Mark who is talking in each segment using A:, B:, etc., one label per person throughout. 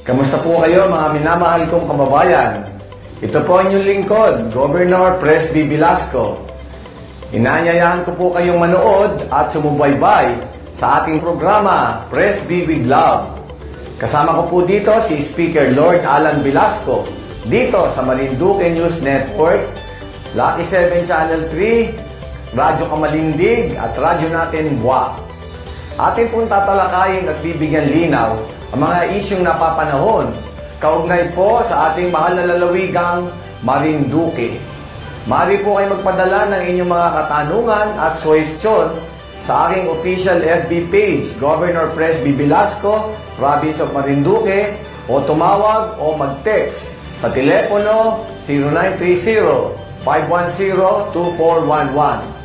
A: Kamusta po kayo mga minamahal kong kababayan? Ito po ang inyong lingkod, Governor Presby Velasco. Inaanyayahan ko po kayong manood at sumubaybay sa ating programa, Presby with Love. Kasama ko po dito si Speaker Lord Alan Velasco, dito sa Marinduque News Network, Lucky 7 Channel 3, Radyo Kamalindig at Radyo Natin Buwak. Atin pong tatalakayin at bibigyan linaw ang mga isyong napapanahon kaugnay po sa ating mahal na lalawigang Marinduque. Maaari po kayo magpadala ng inyong mga katanungan at suwestyon sa aking official FB page, Governor Presby Velasco, Province of Marinduque, o tumawag o mag-text sa telepono 0930-510-2411.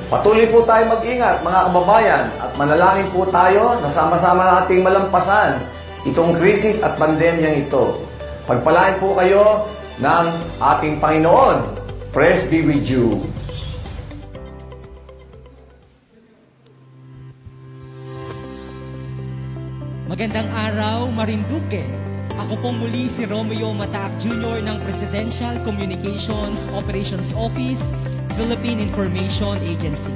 A: Patuloy po tayo mag-ingat mga kababayan at manalangin po tayo na sama-sama nating malampasan itong krisis at pandemyang ito. Pagpalain po kayo ng ating Panginoon. Praise be with you.
B: Magandang araw, Marinduque. Ako pong muli si Romeo Mataak Jr. ng Presidential Communications Operations Office, Philippine Information Agency.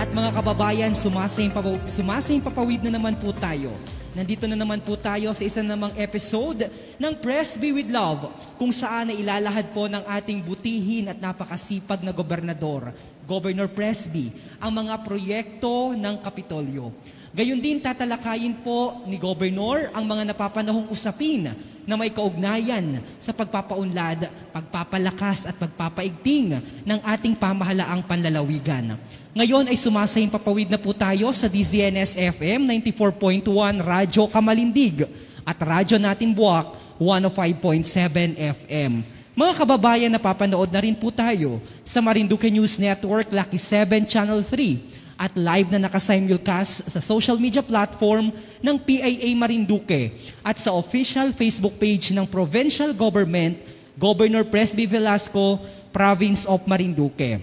B: At mga kababayan, sumasayang papawid na naman po tayo. Nandito na naman po tayo sa isa namang episode ng Presby with Love, kung saan ay ilalahad po ng ating butihin at napakasipag na gobernador, Governor Presby, ang mga proyekto ng Kapitolyo. Gayon din tatalakayin po ni Governor ang mga napapanahong usapin na may kaugnayan sa pagpapaunlad, pagpapalakas at pagpapaigting ng ating pamahalaang panlalawigan. Ngayon ay sumasayang papawid na po tayo sa DZNS FM 94.1 Radyo Kamalindig at Radyo Natin Buwak 105.7 FM. Mga kababayan, napapanood na rin po tayo sa Marinduque News Network, Lucky 7 Channel 3 at live na naka-simulcast sa social media platform ng PIA Marinduque at sa official Facebook page ng Provincial Government, Governor Presby Velasco, Province of Marinduque.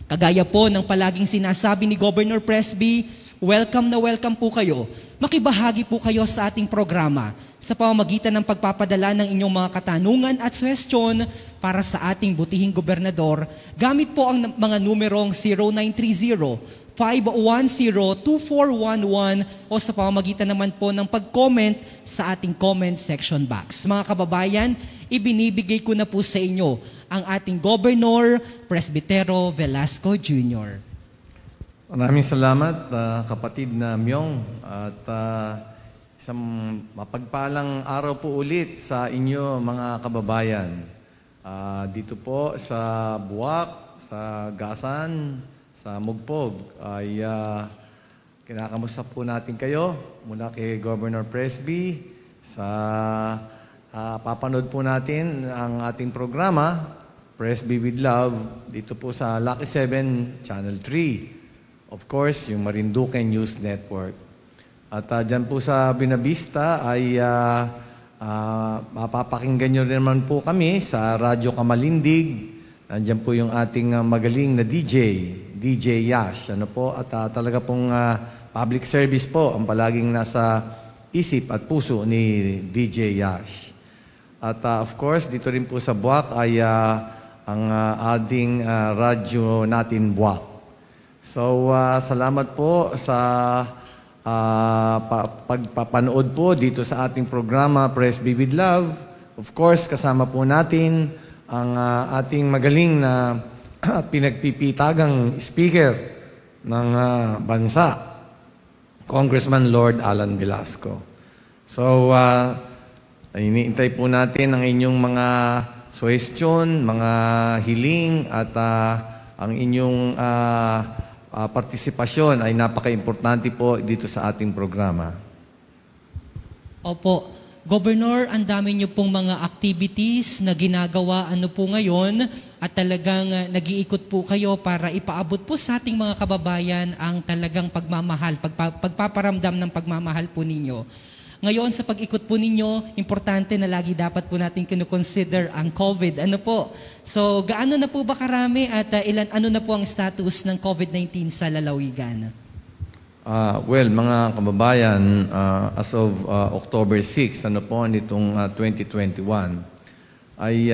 B: Kagaya po ng palaging sinasabi ni Governor Presby, welcome na welcome po kayo. Makibahagi po kayo sa ating programa sa pamamagitan ng pagpapadala ng inyong mga katanungan at suwestyon para sa ating butihing gobernador gamit po ang mga numerong 0930-510-2411 o sa pamamagitan naman po ng pag-comment sa ating comment section box. Mga kababayan, ibinibigay ko na po sa inyo ang ating Governor Presbytero Velasco Jr.
A: Maraming salamat, kapatid na Myong, at isang mapagpalang araw po ulit sa inyo mga kababayan. Dito po sa Buwak, sa Gasan, sa Mugpog ay kinakamusta po natin kayo mula kay Governor Presby. Papanood po natin ang ating programa, Presby with Love, dito po sa Lucky 7 Channel 3. Of course, yung Marinduque News Network. At dyan po sa Binavista ay mapapakinggan nyo rin naman po kami sa Radyo Kamalindig. Nandiyan po yung ating magaling na DJ Yash. Ano po? At talaga pong public service po ang palaging nasa isip at puso ni DJ Yash. At of course, dito rin po sa Buwak ay ang ating radyo natin Buwak. So, salamat po sa pagpapanood po dito sa ating programa, Presby with Love. Of course, kasama po natin ang ating magaling na pinagpipitagang speaker ng bansa, Congressman Lord Alan Velasco. So, iniintay po natin ang inyong mga suwestyon, mga hiling at ang inyong partisipasyon ay napaka-importante po dito sa ating programa.
B: Opo. Governor, ang dami niyo pong mga activities na ginagawa po ngayon at talagang nag-iikot po kayo para ipaabot po sa ating mga kababayan ang talagang pagmamahal, pagpaparamdam ng pagmamahal po ninyo. Ngayon, sa pag-ikot po ninyo, importante na lagi dapat po natin kino-consider ang COVID. Ano po? So, gaano na po ba karami at ano na po ang status ng COVID-19 sa lalawigan?
C: Mga kababayan, as of October 6, nitong 2021, ay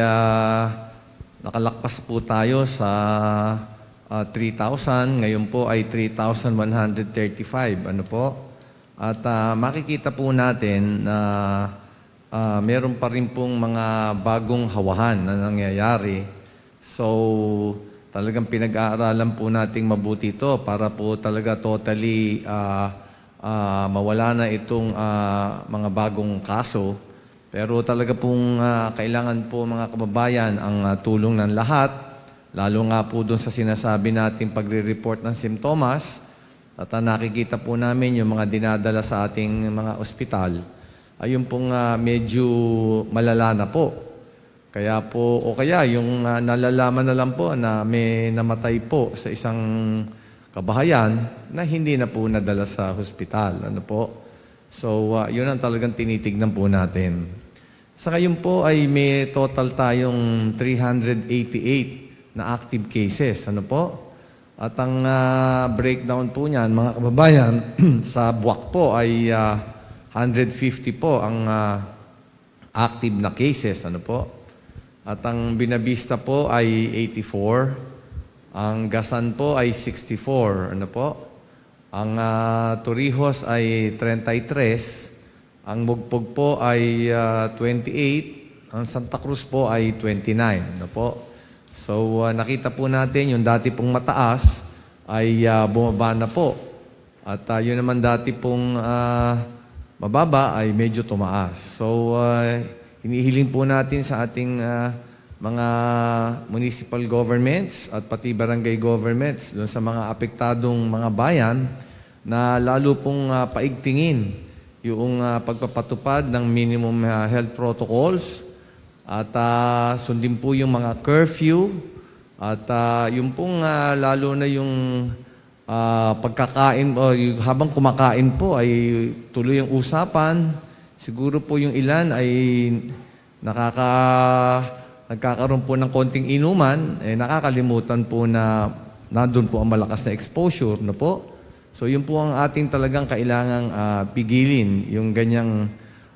C: nakalakpas po tayo sa 3,000. Ngayon po ay 3,135. At makikita po natin na meron pa rin pong mga bagong hawahan na nangyayari. So, talagang pinag-aaralan po nating mabuti ito para po talaga totally mawala na itong mga bagong kaso. Pero talaga pong kailangan po mga kababayan ang tulong ng lahat, lalo nga po doon sa sinasabi nating pagre-report ng simptomas. At nakikita po namin yung mga dinadala sa ating mga ospital, ayun pong medyo malala na po. Kaya yung nalalaman na lang po na may namatay po sa isang kabahayan na hindi na po nadala sa hospital. So, yun ang talagang tinitignan po natin. Sa ngayon po ay may total tayong 388 na active cases. At ang breakdown po niyan, mga kababayan, sa buwak po ay 150 po ang active na cases. At ang Binavista po ay 84. Ang Gasan po ay 64. Ang Torrijos ay 33. Ang Mugpog po ay 28. Ang Santa Cruz po ay 29. So, nakita po natin yung dati pong mataas ay bumaba na po. At yun naman dati pong mababa ay medyo tumaas. So, hinihiling po natin sa ating mga municipal governments at pati barangay governments doon sa mga apektadong mga bayan na lalo pong paigtingin yung pagpapatupad ng minimum health protocols at sundin po yung mga curfew at yung pong lalo na yung pagkakain o habang kumakain po ay tuloy ang usapan. Siguro po yung ilan ay nagkakaroon po ng konting inuman, nakakalimutan po na nandun po ang malakas na exposure So yun po ang ating talagang kailangang pigilin, yung ganyang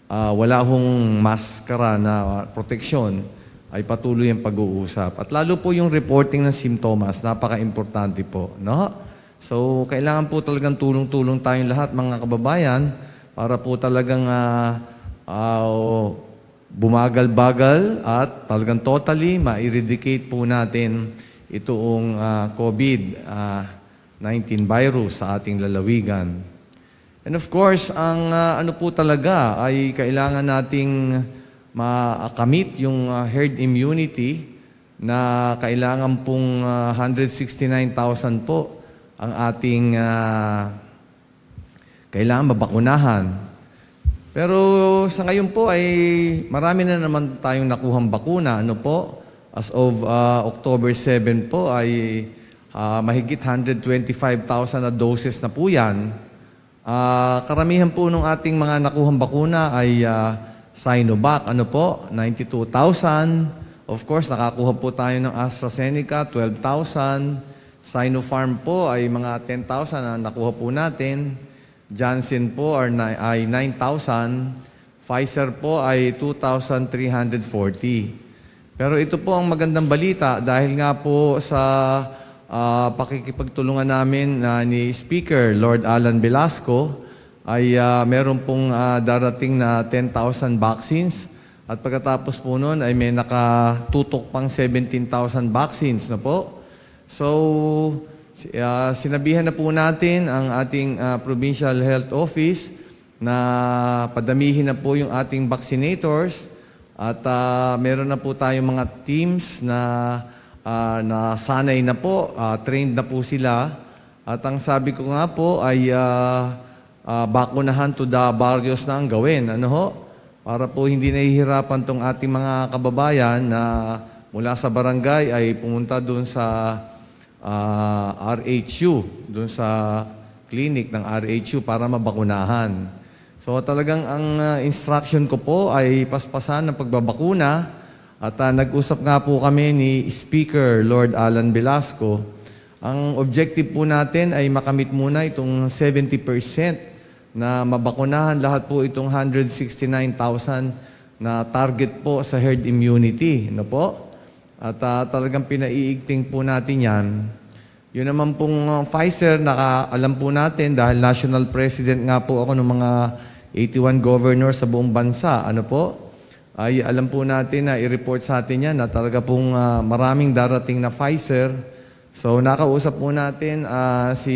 C: wala hong maskara na proteksyon ay patuloy ang pag-uusap. At lalo po yung reporting ng simptomas, napaka-importante po. So kailangan po talagang tulong-tulong tayong lahat mga kababayan para po talagang bumagal-bagal at talagang totally ma-eradicate po natin itong COVID-19 virus sa ating lalawigan. And of course, ang po talaga ay kailangan nating makamit yung herd immunity na kailangan pong 169,000 po ang ating kailangan mabakunahan. Pero sa ngayon po ay marami na naman tayong nakuhang bakuna. As of October 7 po ay mahigit 125,000 na doses na po yan. Karamihan po ng ating mga nakuhang bakuna ay Sinovac, 92,000. Of course, nakakuha po tayo ng AstraZeneca, 12,000. Sinopharm po ay mga 10,000 na nakuha po natin. Janssen po ay 9,000. Pfizer po ay 2,340. Pero ito po ang magandang balita dahil nga po sa pakikipagtulungan namin ni Speaker Lord Alan Velasco ay meron pong darating na 10,000 vaccines at pagkatapos po nun ay may nakatutok pang 17,000 vaccines So, sinabihan na po natin ang ating Provincial Health Office na padamihin na po yung ating vaccinators at meron na po tayong mga teams na nasanay na po, trained na po sila. At ang sabi ko nga po ay bakunahan to the barrios na ang gawin. Para po hindi nahihirapan tong ating mga kababayan na mula sa barangay ay pumunta doon sa RHU, doon sa clinic ng RHU para mabakunahan. So talagang ang instruction ko po ay paspasan ng pagbabakuna at nag-usap nga po kami ni Speaker Lord Alan Velasco Ang objective po natin ay makamit muna itong 70% na mabakunahan lahat po itong 169,000 na target po sa herd immunity. Ano po? At talagang pinaiigting po natin yan. Yun naman pong Pfizer, alam po natin dahil national president nga po ako ng mga 81 governor sa buong bansa. Ano po? Ay alam po natin na i-report sa atin yan na talaga pong maraming darating na Pfizer. So nakausap po natin si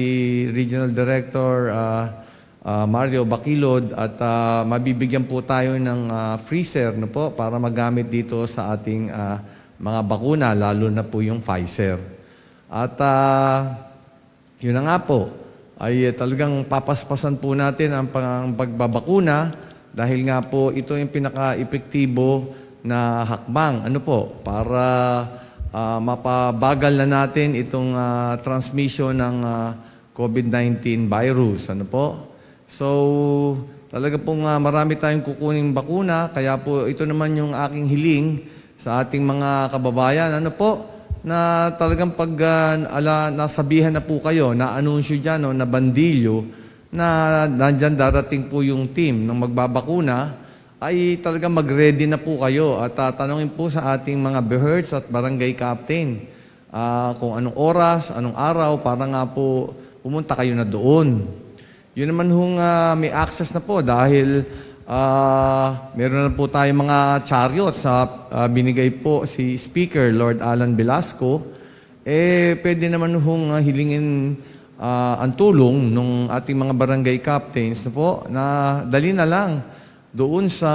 C: Regional Director Mario Baquilod at mabibigyan po tayo ng freezer no po, para magamit dito sa ating mga bakuna, lalo na po yung Pfizer. At yun na nga po, ay talagang papaspasan po natin ang pagbabakuna dahil nga po ito yung pinaka-epektibo na hakbang ano po, para mapabagal na natin itong transmission ng COVID-19 virus. Ano po? So, talaga pong marami tayong kukuning bakuna, kaya po ito naman yung aking hiling sa ating mga kababayan. Ano po? Na talagang pag nasabihan na po kayo, na anunsyo dyan, no, na bandilyo, na nandyan darating po yung team ng magbabakuna, ay talagang mag-ready na po kayo at tatanungin po sa ating mga BHERTS at barangay captain kung anong oras, anong araw, para nga po pumunta kayo na doon. Yun naman hong may access na po dahil meron na po tayong mga chariot sa binigay po si Speaker Lord Alan Velasco. Pwede naman hong hilingin ang tulong ng ating mga barangay captains na po na dali na lang doon sa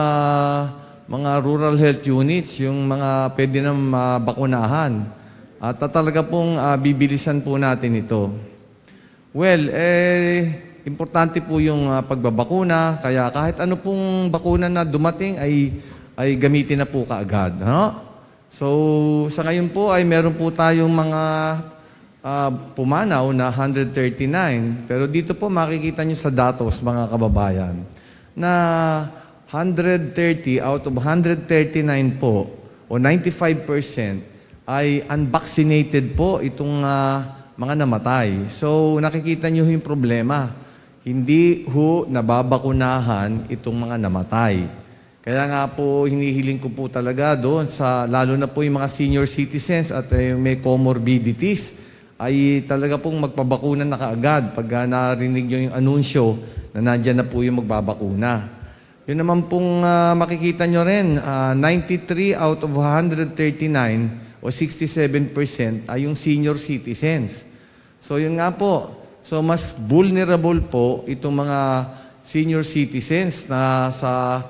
C: mga rural health units, yung mga pwede na mabakunahan. At talaga pong bibilisan po natin ito. Well, importante po yung pagbabakuna, kaya kahit ano pong bakuna na dumating ay gamitin na po kaagad. No? So, sa ngayon po ay meron po tayong mga pumanaw na 139. Pero dito po makikita nyo sa datos, mga kababayan, na 130 out of 139 po, o 95% ay unvaccinated po itong mga namatay. So, nakikita nyo yung problema. Hindi ho nababakunahan itong mga namatay. Kaya nga po, hinihiling ko po talaga doon sa, lalo na po yung mga senior citizens at may comorbidities, ay talaga pong magpabakuna na kaagad pag narinig nyo yung anunsyo na nandyan na po yung magbabakuna. Yun naman pong makikita nyo rin, 93 out of 139 o 67% ay yung senior citizens. So yun nga po, so mas vulnerable po itong mga senior citizens na sa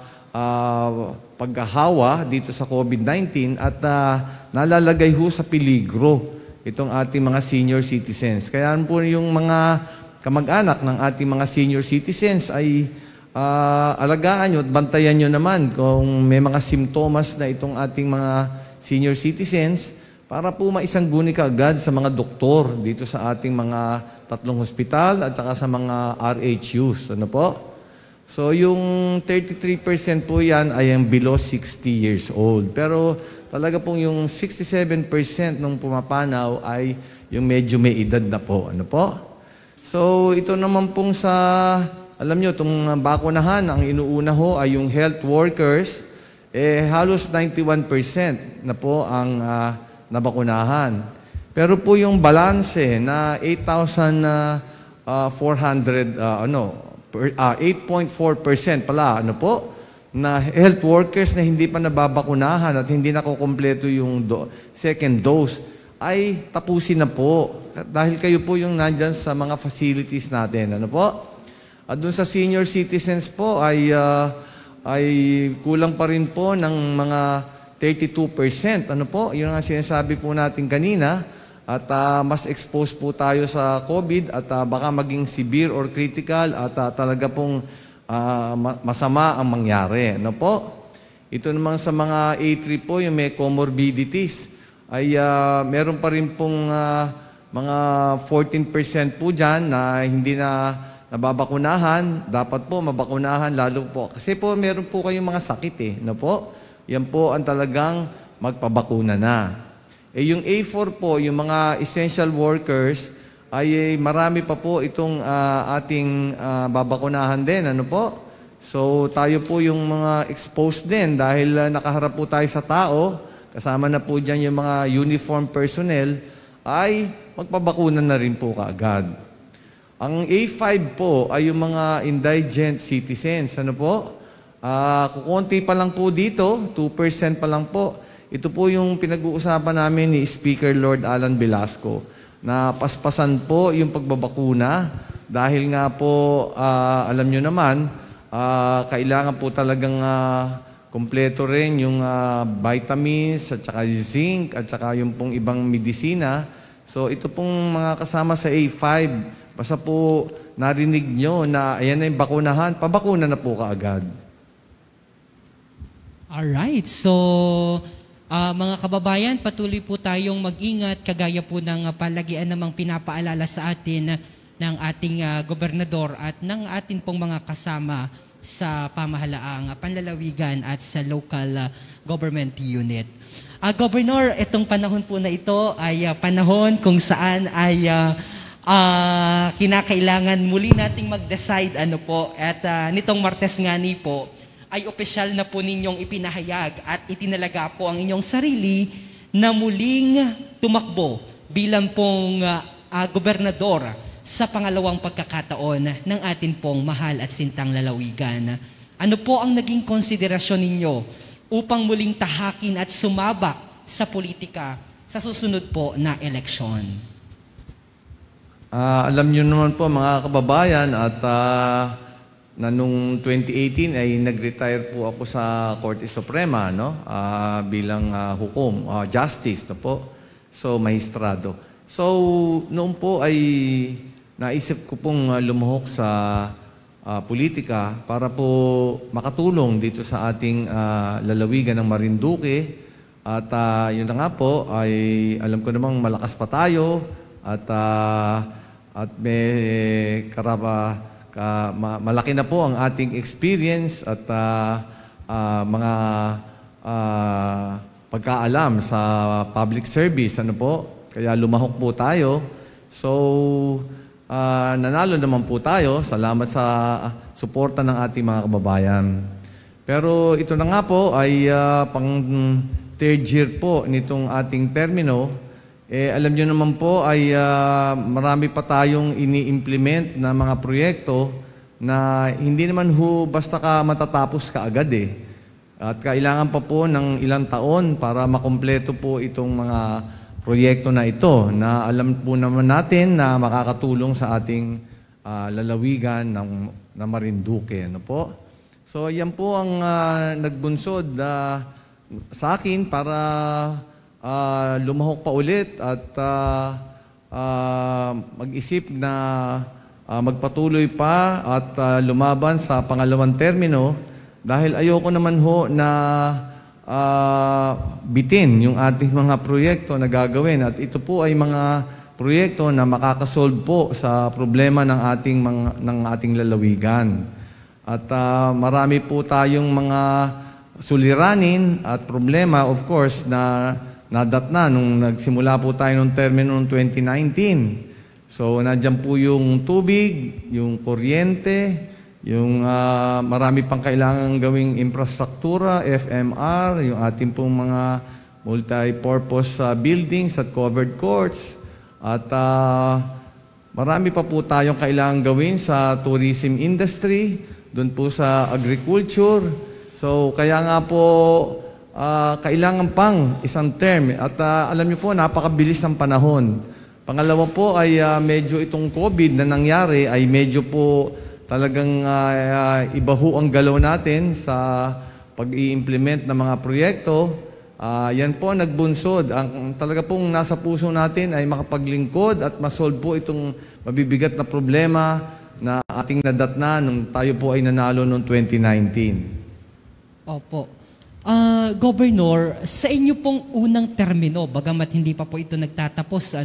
C: paghahawa dito sa COVID-19 at nalalagay ho sa peligro itong ating mga senior citizens. Kaya po yung mga kamag-anak ng ating mga senior citizens ay alagaan nyo at bantayan nyo naman kung may mga simptomas na itong ating mga senior citizens para po maisangguni ka agad sa mga doktor dito sa ating mga 3 hospital at saka sa mga RHUs. Ano po? So yung 33% po yan ay ang below 60 years old. Pero talaga pong yung 67% nung pumapanaw ay yung medyo may edad na po. Ano po? So ito naman pong sa, alam nyo, itong bakunahan, ang inuuna ho ay yung health workers, halos 91% na po ang nabakunahan. Pero po yung balanse na 8.4% pala, ano po, na health workers na hindi pa nababakunahan at hindi nakukompleto yung second dose, ay tapusin na po. Dahil kayo po yung nandyan sa mga facilities natin. Ano po? At dun sa senior citizens po ay kulang pa rin po ng mga 32%. Ano po? Yun ang sinasabi po natin kanina. At mas exposed po tayo sa COVID at baka maging severe or critical at talaga pong masama ang mangyari. Ano po? Ito naman sa mga A3 po, yung may comorbidities, ay meron pa rin pong mga 14% po dyan na hindi na nababakunahan. Dapat po mabakunahan lalo po. Kasi po meron po kayong mga sakit no po? Yan po ang talagang magpabakuna na. Yung A4 po, yung mga essential workers, ay marami pa po itong ating babakunahan din. Ano po? So tayo po yung mga exposed din dahil nakaharap po tayo sa tao, kasama na po dyan yung mga uniform personnel, ay magpabakuna na rin po kaagad. Ang A5 po ay yung mga indigent citizens. Ano po? Kukunti pa lang po dito, 2% pa lang po. Ito po yung pinag-uusapan namin ni Speaker Lord Alan Velasco na paspasan po yung pagbabakuna dahil nga po, alam nyo naman, kailangan po talagang kompleto rin yung vitamins at saka zinc at saka yung pong ibang medisina. So ito pong mga kasama sa A5, basta po narinig nyo na ayan na yung bakunahan, pabakuna na po kaagad.
B: Alright, so mga kababayan, patuloy po tayong mag-ingat kagaya po ng palagian namang pinapaalala sa atin ng ating gobernador at ng atin pong mga kasama sa pamahalaang panlalawigan at sa local government unit. Governor, itong panahon po na ito ay panahon kung saan ay kinakailangan muli nating mag-decide ano po at nitong Martes nga ni po ay opisyal na po ninyong ipinahayag at itinalaga po ang inyong sarili na muling tumakbo bilang pong gobernador sa pangalawang pagkakataon ng atin pong mahal at sintang lalawigan. Ano po ang naging konsiderasyon ninyo upang muling tahakin at sumabak sa politika sa susunod po na eleksyon?
C: Alam niyo naman po mga kababayan at na nung 2018 ay nag-retire po ako sa Korte Suprema, no? Bilang hukom, justice, no po? So, maestrado. So, noon po ay naisip ko pong lumuhok sa politika para po makatulong dito sa ating lalawigan ng Marinduque. At yun na nga po, ay alam ko namang malakas pa tayo at may malaki na po ang ating experience at mga pagkaalam sa public service. Ano po? Kaya lumahok po tayo. So, nanalo naman po tayo. Salamat sa suporta ng ating mga kababayan. Pero ito na nga po ay pang third year po nitong ating termino. Alam nyo naman po ay marami pa tayong ini-implement na mga proyekto na hindi naman basta ka matatapos ka agad eh. At kailangan pa po ng ilang taon para makumpleto po itong mga proyekto na ito na alam po naman natin na makakatulong sa ating lalawigan ng Marinduque. Ano po? So yan po ang nagbunsod sa akin para lumahok pa ulit at mag-isip na magpatuloy pa at lumaban sa pangalawang termino dahil ayoko naman na bitin yung ating mga proyekto na gagawin at ito po ay mga proyekto na makakasolve po sa problema ng ating lalawigan. At marami po tayong mga suliranin at problema of course na nadatna nung nagsimula po tayo ng termino noong 2019. So, nandiyan po yung tubig, yung kuryente, yung marami pang kailangan gawing infrastruktura, FMR, yung ating pong mga multi-purpose buildings at covered courts. At marami pa po tayong kailangan gawin sa tourism industry, doon po sa agriculture. So, kaya nga po, kailangan pang isang term at alam niyo po napakabilis ng panahon. Pangalawa po ay medyo itong COVID na nangyari ay medyo po talagang iba ho ang galaw natin sa pag-i-implement ng mga proyekto. Yan po nagbunsod. Ang talaga pong nasa puso natin ay makapaglingkod at masolve po itong mabibigat na problema na ating nadatna nung tayo po ay nanalo noong 2019.
B: Opo. Governor, sa inyo pong unang termino, bagamat hindi pa po ito nagtatapos,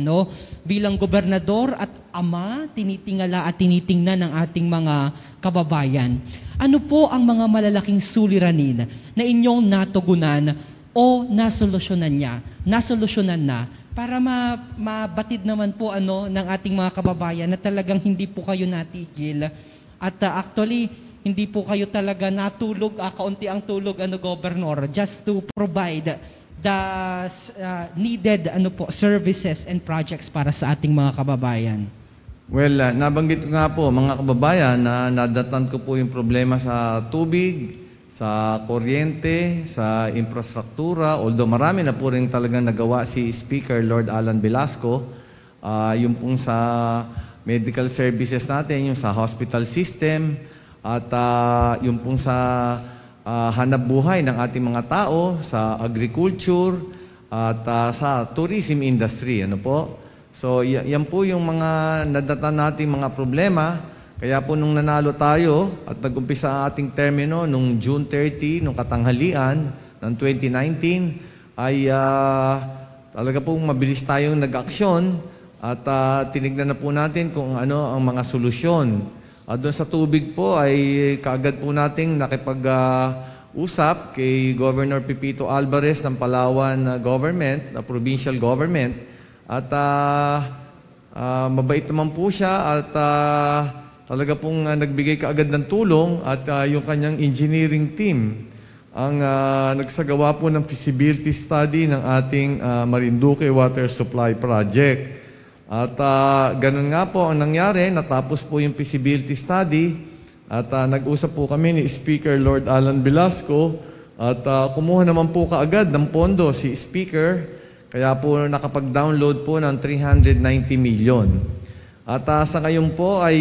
B: bilang gobernador at ama, tinitingala at tinitingnan ng ating mga kababayan, ano po ang mga malalaking suliranin na inyong natugunan o nasolusyonan na para mabatid naman po ng ating mga kababayan na talagang hindi po kayo natigil at actually hindi po kayo talaga natulog, kaunti ang tulog, Governor, just to provide the needed services and projects para sa ating mga kababayan.
C: Well, nabanggit ko nga po, mga kababayan, na nadatan ko po yung problema sa tubig, sa kuryente, sa infrastruktura, although marami na po rin talagang nagawa si Speaker Lord Alan Velasco, yung pong sa medical services natin, yung sa hospital system, at yung pong sa hanap buhay ng ating mga tao, sa agriculture, at sa tourism industry. So, yan po yung mga nadatan nating mga problema. Kaya po nung nanalo tayo at nag-umpisa ang ating termino nung June 30, nung katanghalian ng 2019, ay talaga pong mabilis tayong nag-aksyon at tinignan na po natin kung ano ang mga solusyon. Doon sa tubig po ay kaagad po nating nakipag-usap kay Governor Pepito Alvarez ng Palawan government, na provincial government. At mabait naman po siya at talaga pong nagbigay kaagad ng tulong at yung kanyang engineering team ang nagsagawa po ng feasibility study ng ating Marinduque Water Supply Project. At ganun nga po ang nangyari, natapos po yung feasibility study at nag-usap po kami ni Speaker Lord Alan Velasco at kumuha naman po kaagad ng pondo si Speaker. Kaya po nakapag-download po ng 390 million. At sa ngayon po ay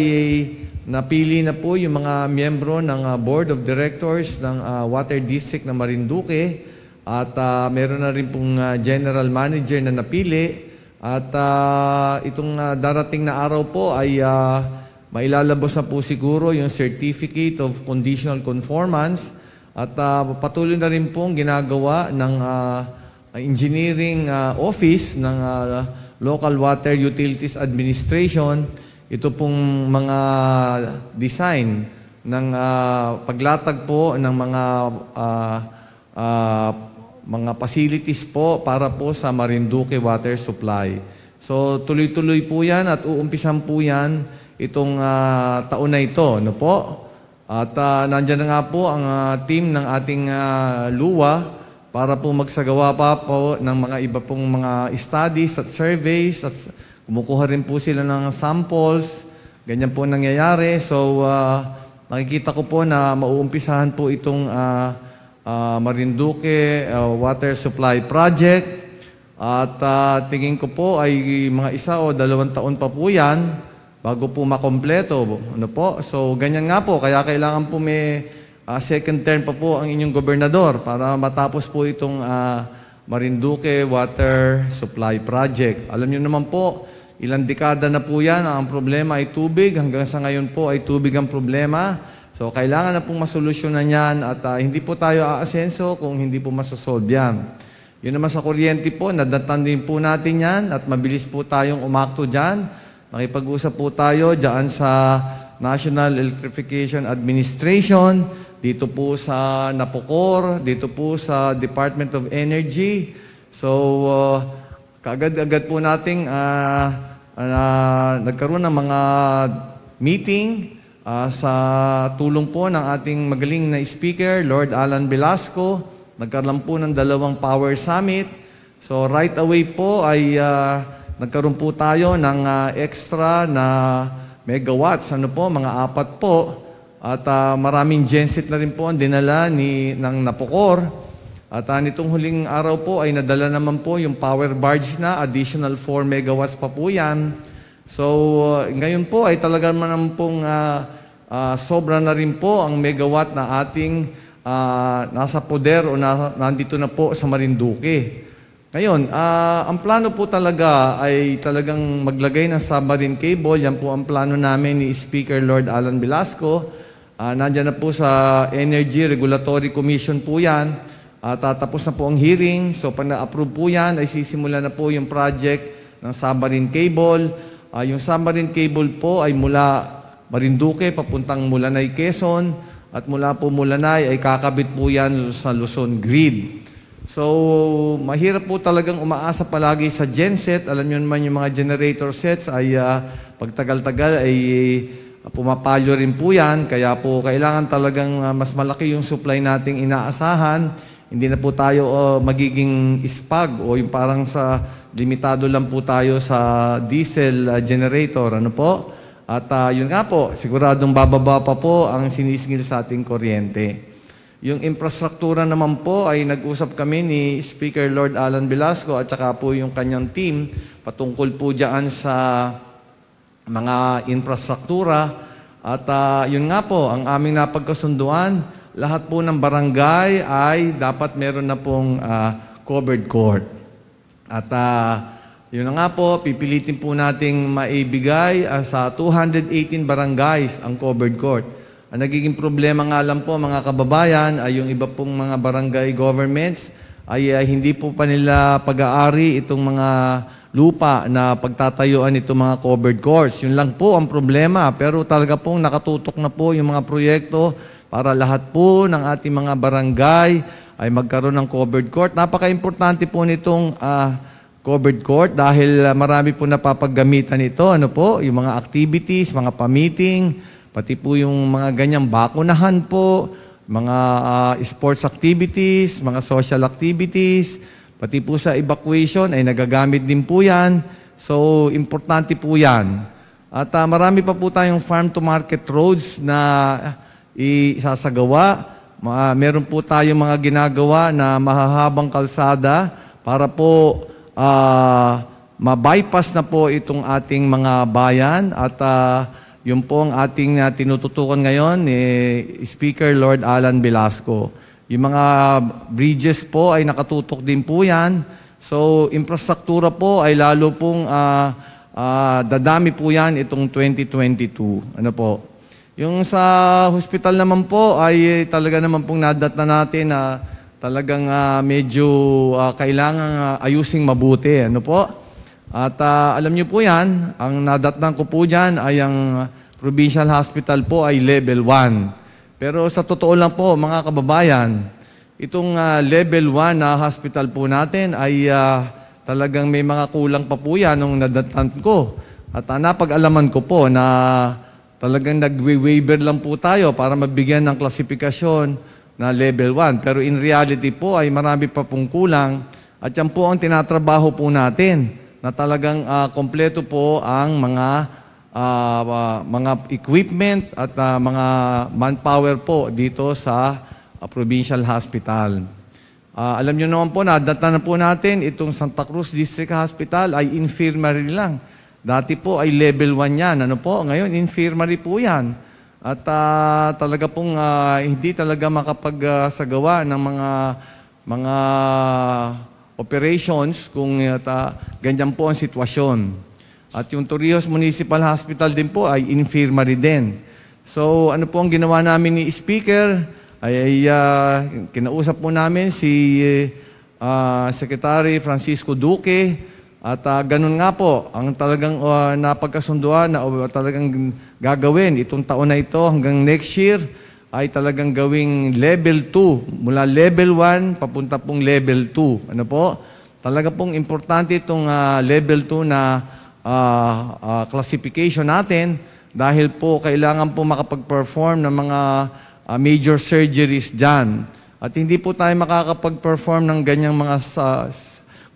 C: napili na po yung mga miyembro ng Board of Directors ng Water District ng Marinduque at meron na rin pong General Manager na napili at itong darating na araw po ay mailalabas na po siguro yung Certificate of Conditional Conformance at patuloy na rin pong ginagawa ng engineering office ng Local Water Utilities Administration, ito pong mga design ng paglatag po ng mga facilities po para po sa Marinduque Water Supply. So tuloy-tuloy po yan at uumpisan po yan itong taon na ito. Po? At nandyan na nga po ang team ng ating LUWA para po magsagawa pa po ng mga iba pong mga studies at surveys at kumukuha rin po sila ng samples. Ganyan po nangyayari. So, nakikita ko po na mauumpisahan po itong Marinduque Water Supply Project. At tingin ko po ay mga 1 o 2 taon pa po yan bago po makompleto. Po? So, ganyan nga po. Kaya kailangan po may second term pa po ang inyong gobernador para matapos po itong Marinduque Water Supply Project. Alam niyo naman po, ilang dekada na po yan, ang problema ay tubig. Hanggang sa ngayon po ay tubig ang problema. So, kailangan na pong masolusyonan yan at hindi po tayo aasenso kung hindi po masasolve yan. Yun naman sa kuryente po, nadatan din po natin yan at mabilis po tayong umakto dyan. Nakipag-usap po tayo dyan sa National Electrification Administration, dito po sa NAPOCOR, dito po sa Department of Energy. So, kaagad-agad po nating nagkaroon ng mga meeting sa tulong po ng ating magaling na speaker, Lord Alan Velasco. Nagkaroon po ng 2 power summit. So, right away po ay nagkaroon po tayo ng extra na megawatts, mga 4 po. At maraming genset na rin po ang dinala ng NAPOCOR. At nitong huling araw po ay nadala naman po yung power barge na, additional 4 megawatts pa po yan. So, ngayon po ay talaga naman pong sobra na rin po ang megawatt na ating nasa poder o nandito na po sa Marinduque. Ngayon, ang plano po talaga ay talagang maglagay ng submarine cable. Yan po ang plano namin ni Speaker Lord Alan Velasco. Nandyan na po sa Energy Regulatory Commission po yan. Tatapos na po ang hearing. So, pag na-approve po yan, ay sisimula na po yung project ng submarine cable. Yung submarine cable po ay mula Marinduque, papuntang Mulanay, Quezon. At mula po Mulanay ay kakabit po yan sa Luzon Grid. So, mahirap po talagang umaasa palagi sa genset. Alam niyo naman yung mga generator sets ay pagtagal-tagal ay pumapalyo rin po yan. Kaya po kailangan talagang mas malaki yung supply nating inaasahan. Hindi na po tayo magiging ispag o yung parang sa limitado lang po tayo sa diesel generator. Ano po? At yun nga po, siguradong bababa pa po ang sinisingil sa ating kuryente. Yung infrastruktura naman po ay nag-usap kami ni Speaker Lord Alan Velasco at saka po yung kanyang team patungkol po dyan sa mga infrastruktura. At yun nga po, ang aming napagkasunduan, lahat po ng barangay ay dapat meron na pong covered court. At yun na nga po, pipilitin po nating maibigay sa 218 barangays ang covered court. Ang nagiging problema nga lang po mga kababayan ay yung iba pong mga barangay governments ay hindi po pa nila pag-aari itong mga lupa na pagtatayuan itong mga covered courts. Yun lang po ang problema. Pero talaga pong nakatutok na po yung mga proyekto para lahat po ng ating mga barangay ay magkaroon ng covered court. Napaka-importante po nitong covered court dahil marami po napapaggamitan ito. Ano po? Yung mga activities, mga pa-meeting, pati po yung mga ganyang bakunahan po, mga sports activities, mga social activities, pati po sa evacuation ay nagagamit din po yan. So, importante po yan. At marami pa po tayong farm-to-market roads na isasagawa. Meron po tayong mga ginagawa na mahahabang kalsada para po ma-bypass na po itong ating mga bayan at yun po ang ating tinututukan ngayon ni Speaker Lord Alan Velasco. Yung mga bridges po ay nakatutok din po yan. So, infrastruktura po ay lalo pong dadami po yan itong 2022. Ano po? Yung sa hospital naman po ay talaga naman pong nadat na natin na talagang medyo kailangan ayusing mabuti. Ano po? At alam niyo po yan, ang nadatnan ko po dyan ay ang provincial hospital po ay level 1. Pero sa totoo lang po, mga kababayan, itong level 1 na hospital po natin ay talagang may mga kulang pa po yan nung nadatnan ko. At napag-alaman ko po na talagang nag-waiver lang po tayo para mabigyan ng klasifikasyon na level 1. Pero in reality po ay marami pa pong kulang at yan po ang tinatrabaho po natin na talagang kompleto po ang mga equipment at mga manpower po dito sa provincial hospital. Alam niyo naman po, nadatnan po natin itong Santa Cruz District Hospital ay infirmary lang. Dati po ay level 1 yan. Ano po? Ngayon, infirmary po yan. At talaga pong hindi talaga makapagsagawa ng mga operations kung ganyan po ang sitwasyon. At yung Torrijos Municipal Hospital din po ay infirmary din. So ano po ang ginawa namin ni Speaker? Kinausap po namin si Secretary Francisco Duque at ganun nga po ang talagang napagkasunduan na talagang gagawin itong taon na ito hanggang next year ay talagang gawing level 2. Mula level 1, papunta pong level 2. Ano po? Talaga pong importante itong level 2 na classification natin dahil po kailangan po makapag-perform ng mga major surgeries dyan. At hindi po tayo makakapag-perform ng ganyang mga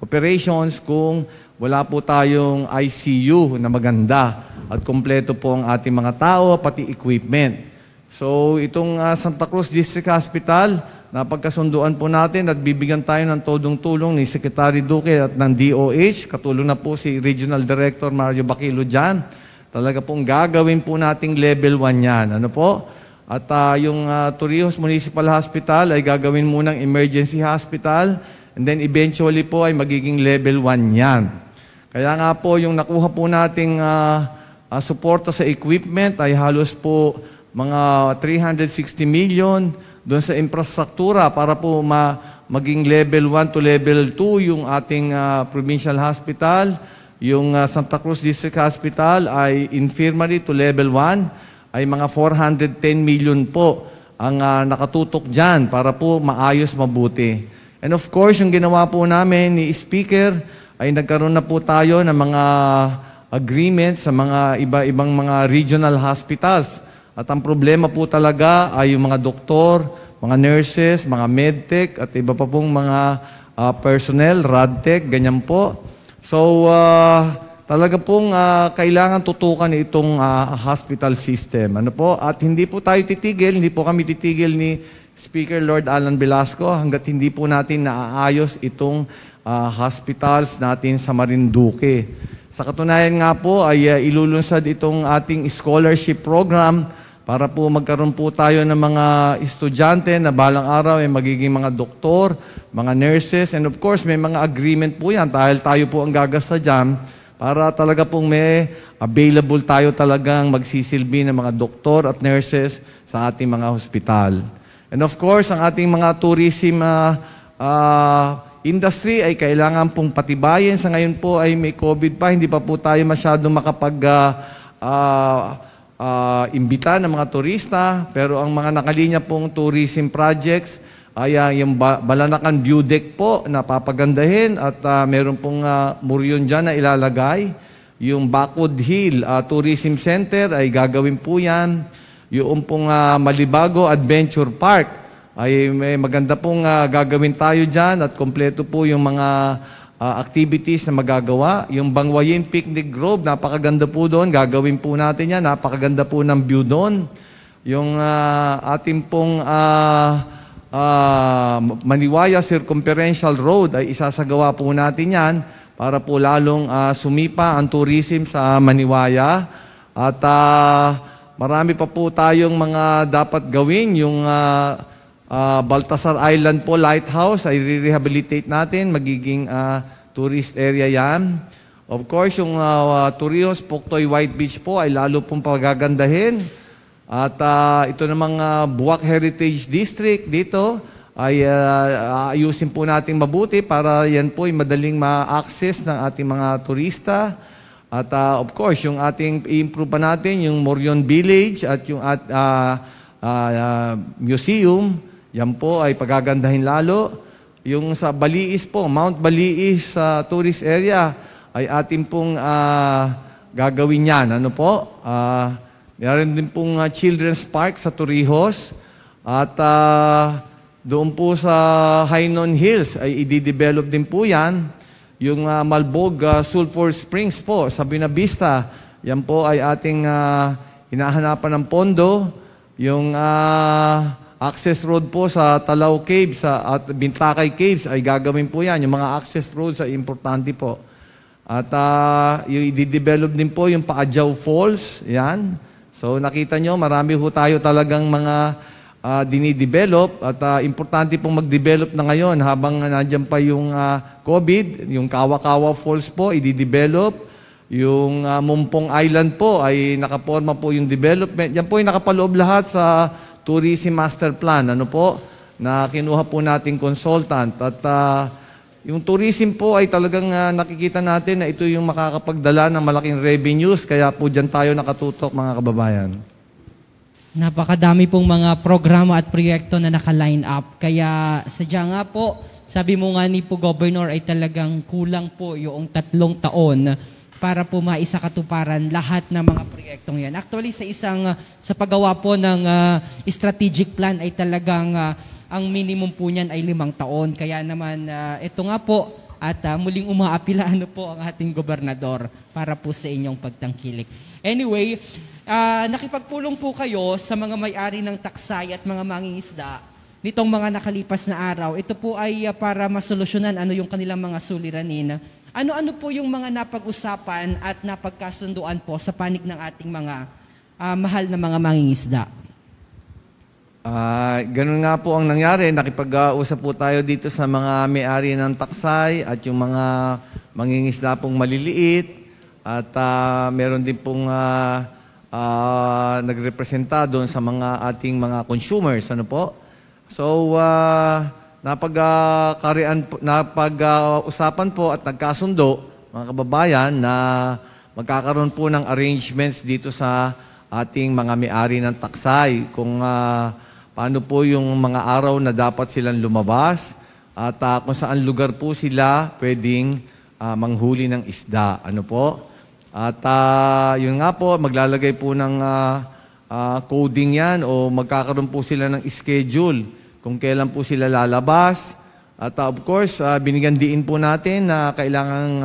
C: operations kung wala po tayong ICU na maganda at kompleto po ang ating mga tao, pati equipment. So, itong Santa Cruz District Hospital, napagkasunduan po natin at bibigyan tayo ng todong tulong ni Secretary Duque at ng DOH. Katulong na po si Regional Director Mario Baquilo dyan. Talaga pong gagawin po nating level 1 yan. Ano po? At yung Torrijos Municipal Hospital ay gagawin munang emergency hospital and then eventually po ay magiging level 1 yan. Kaya nga po yung nakuha po nating suporta sa equipment ay halos po mga 360 million doon sa infrastruktura para po maging level 1 to level 2 yung ating provincial hospital. Yung Santa Cruz District Hospital ay infirmary to level 1 ay mga 410 million po ang nakatutok dyan para po maayos mabuti. And of course, yung ginawa po namin ni Speaker ay nagkaroon na po tayo ng mga agreement sa mga iba-ibang mga regional hospitals. At ang problema po talaga ay yung mga doktor, mga nurses, mga medtech, at iba pa pong mga personnel, radtech, ganyan po. So, talaga pong kailangan tutukan itong hospital system. Ano po? At hindi po tayo titigil, hindi po kami titigil ni Speaker Lord Alan Velasco hanggat hindi po natin naaayos itong hospitals natin sa Marinduque. Sa katunayan nga po ay ilulunsad itong ating scholarship program para po magkaroon po tayo ng mga estudyante na balang araw ay magiging mga doktor, mga nurses, and of course may mga agreement po yan dahil tayo po ang gagasta dyan para talaga pong may available tayo talagang magsisilbi ng mga doktor at nurses sa ating mga hospital. And of course, ang ating mga tourism industry ay kailangan pong patibayin. Sa ngayon po ay may COVID pa, hindi pa po tayo masyadong imbita ng mga turista, pero ang mga nakalinya pong tourism projects ay yung Balanacan View Deck po na papagandahin at meron pong muryon dyan na ilalagay. Yung Backward Hill Tourism Center ay gagawin po yan. Yung pong Malibago Adventure Park ay may maganda pong gagawin tayo dyan at kompleto po yung mga activities na magagawa. Yung Bangwayin Picnic Grove, napakaganda po doon. Gagawin po natin yan. Napakaganda po ng view doon. Yung ating pong Maniwaya Circumferential Road ay isasagawa po natin yan para po lalong sumipa ang tourism sa Maniwaya. At marami pa po tayong mga dapat gawin. Yung Baltasar Island po, Lighthouse, ay re-rehabilitate natin. Magiging tourist area yan. Of course, yung Torrijos, Puktoy, White Beach po ay lalo pong pagagandahin. At ito namang Buwak Heritage District dito ay ayusin po natin mabuti para yan po ay madaling ma-access ng ating mga turista. At of course, yung ating i-improve pa natin, yung Morion Village at yung museum, yan po ay pagagandahin lalo. Yung sa Baliis po, Mount Baliis tourist area, ay atin pong gagawin yan. Ano po? Meron din pong Children's Park sa Torrijos. At doon po sa Hainon Hills ay i-develop din po yan. Yung Malbog Sulphur Springs po sa Buenavista, yan po ay ating hinahanapan ng pondo. Yung access road po sa Talao Caves at Bintakay Caves ay gagawin po yan. Yung mga access roads ay importante po. At yung i-develop din po yung Paadjaw Falls. Yan. So nakita nyo, marami po tayo talagang mga dinidevelop at importante pong mag-develop na ngayon habang nandiyan pa yung COVID. Yung Kawa-Kawa Falls po, i-develop. Yung Mumpong Island po ay nakaporma po yung development. Yan po ay nakapaloob lahat sa Tourism Master Plan, ano po, na kinuha po nating consultant. At yung tourism po ay talagang nakikita natin na ito yung makakapagdala ng malaking revenues, kaya po dyan tayo nakatutok, mga kababayan.
B: Napakadami pong mga programa at proyekto na naka-line up. Kaya sadya nga po, sabi mo nga ni po Governor ay talagang kulang po yung 3 taon para po maisakatuparan lahat ng mga proyektong yan. Actually, sa paggawa po ng strategic plan ay talagang ang minimum po niyan ay 5 taon. Kaya naman, ito nga po, at muling umaapila po ang ating gobernador para po sa inyong pagtangkilik. Anyway, nakipagpulong po kayo sa mga may-ari ng taksay at mga mangingisda nitong mga nakalipas na araw. Ito po ay para masolusyonan ano yung kanilang mga suliranin. Ano-ano po yung mga napag-usapan at napagkasunduan po sa panig ng ating mga mahal na mga mangingisda?
C: Ganun nga po ang nangyari. Nakipag-usap po tayo dito sa mga may-ari ng taksay at yung mga mangingisda pong maliliit. At meron din pong nagrepresenta doon sa mga ating mga consumers. Ano po? So, napag-usapan po at nagkasundo, mga kababayan, na magkakaroon po ng arrangements dito sa ating mga may-ari ng taksay. Kung paano po yung mga araw na dapat silang lumabas, at kung saan lugar po sila pwedeng manghuli ng isda. Ano po? At yun nga po, maglalagay po ng coding yan o magkakaroon po sila ng schedule kung kailan po sila lalabas. At of course, binigyan diin po natin na kailangang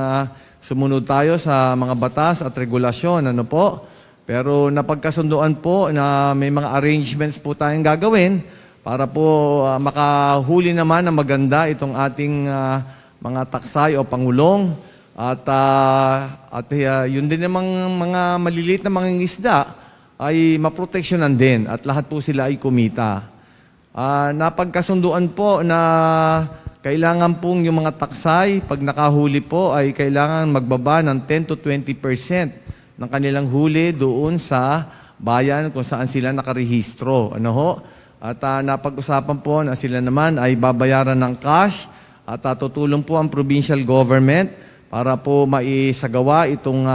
C: sumunod tayo sa mga batas at regulasyon. Ano po? Pero napagkasunduan po na may mga arrangements po tayong gagawin para po makahuli naman na maganda itong ating mga taksay o pangulong. At yun din namang mga maliliit na mga isda ay maproteksyonan din at lahat po sila ay kumita. Napagkasunduan po na kailangan pong yung mga taksay, pag nakahuli po, ay kailangan magbaba ng 10 to 20% ng kanilang huli doon sa bayan kung saan sila nakarehistro. Ano ho? At napag-usapan po na sila naman ay babayaran ng cash at tutulong po ang provincial government para po maisagawa itong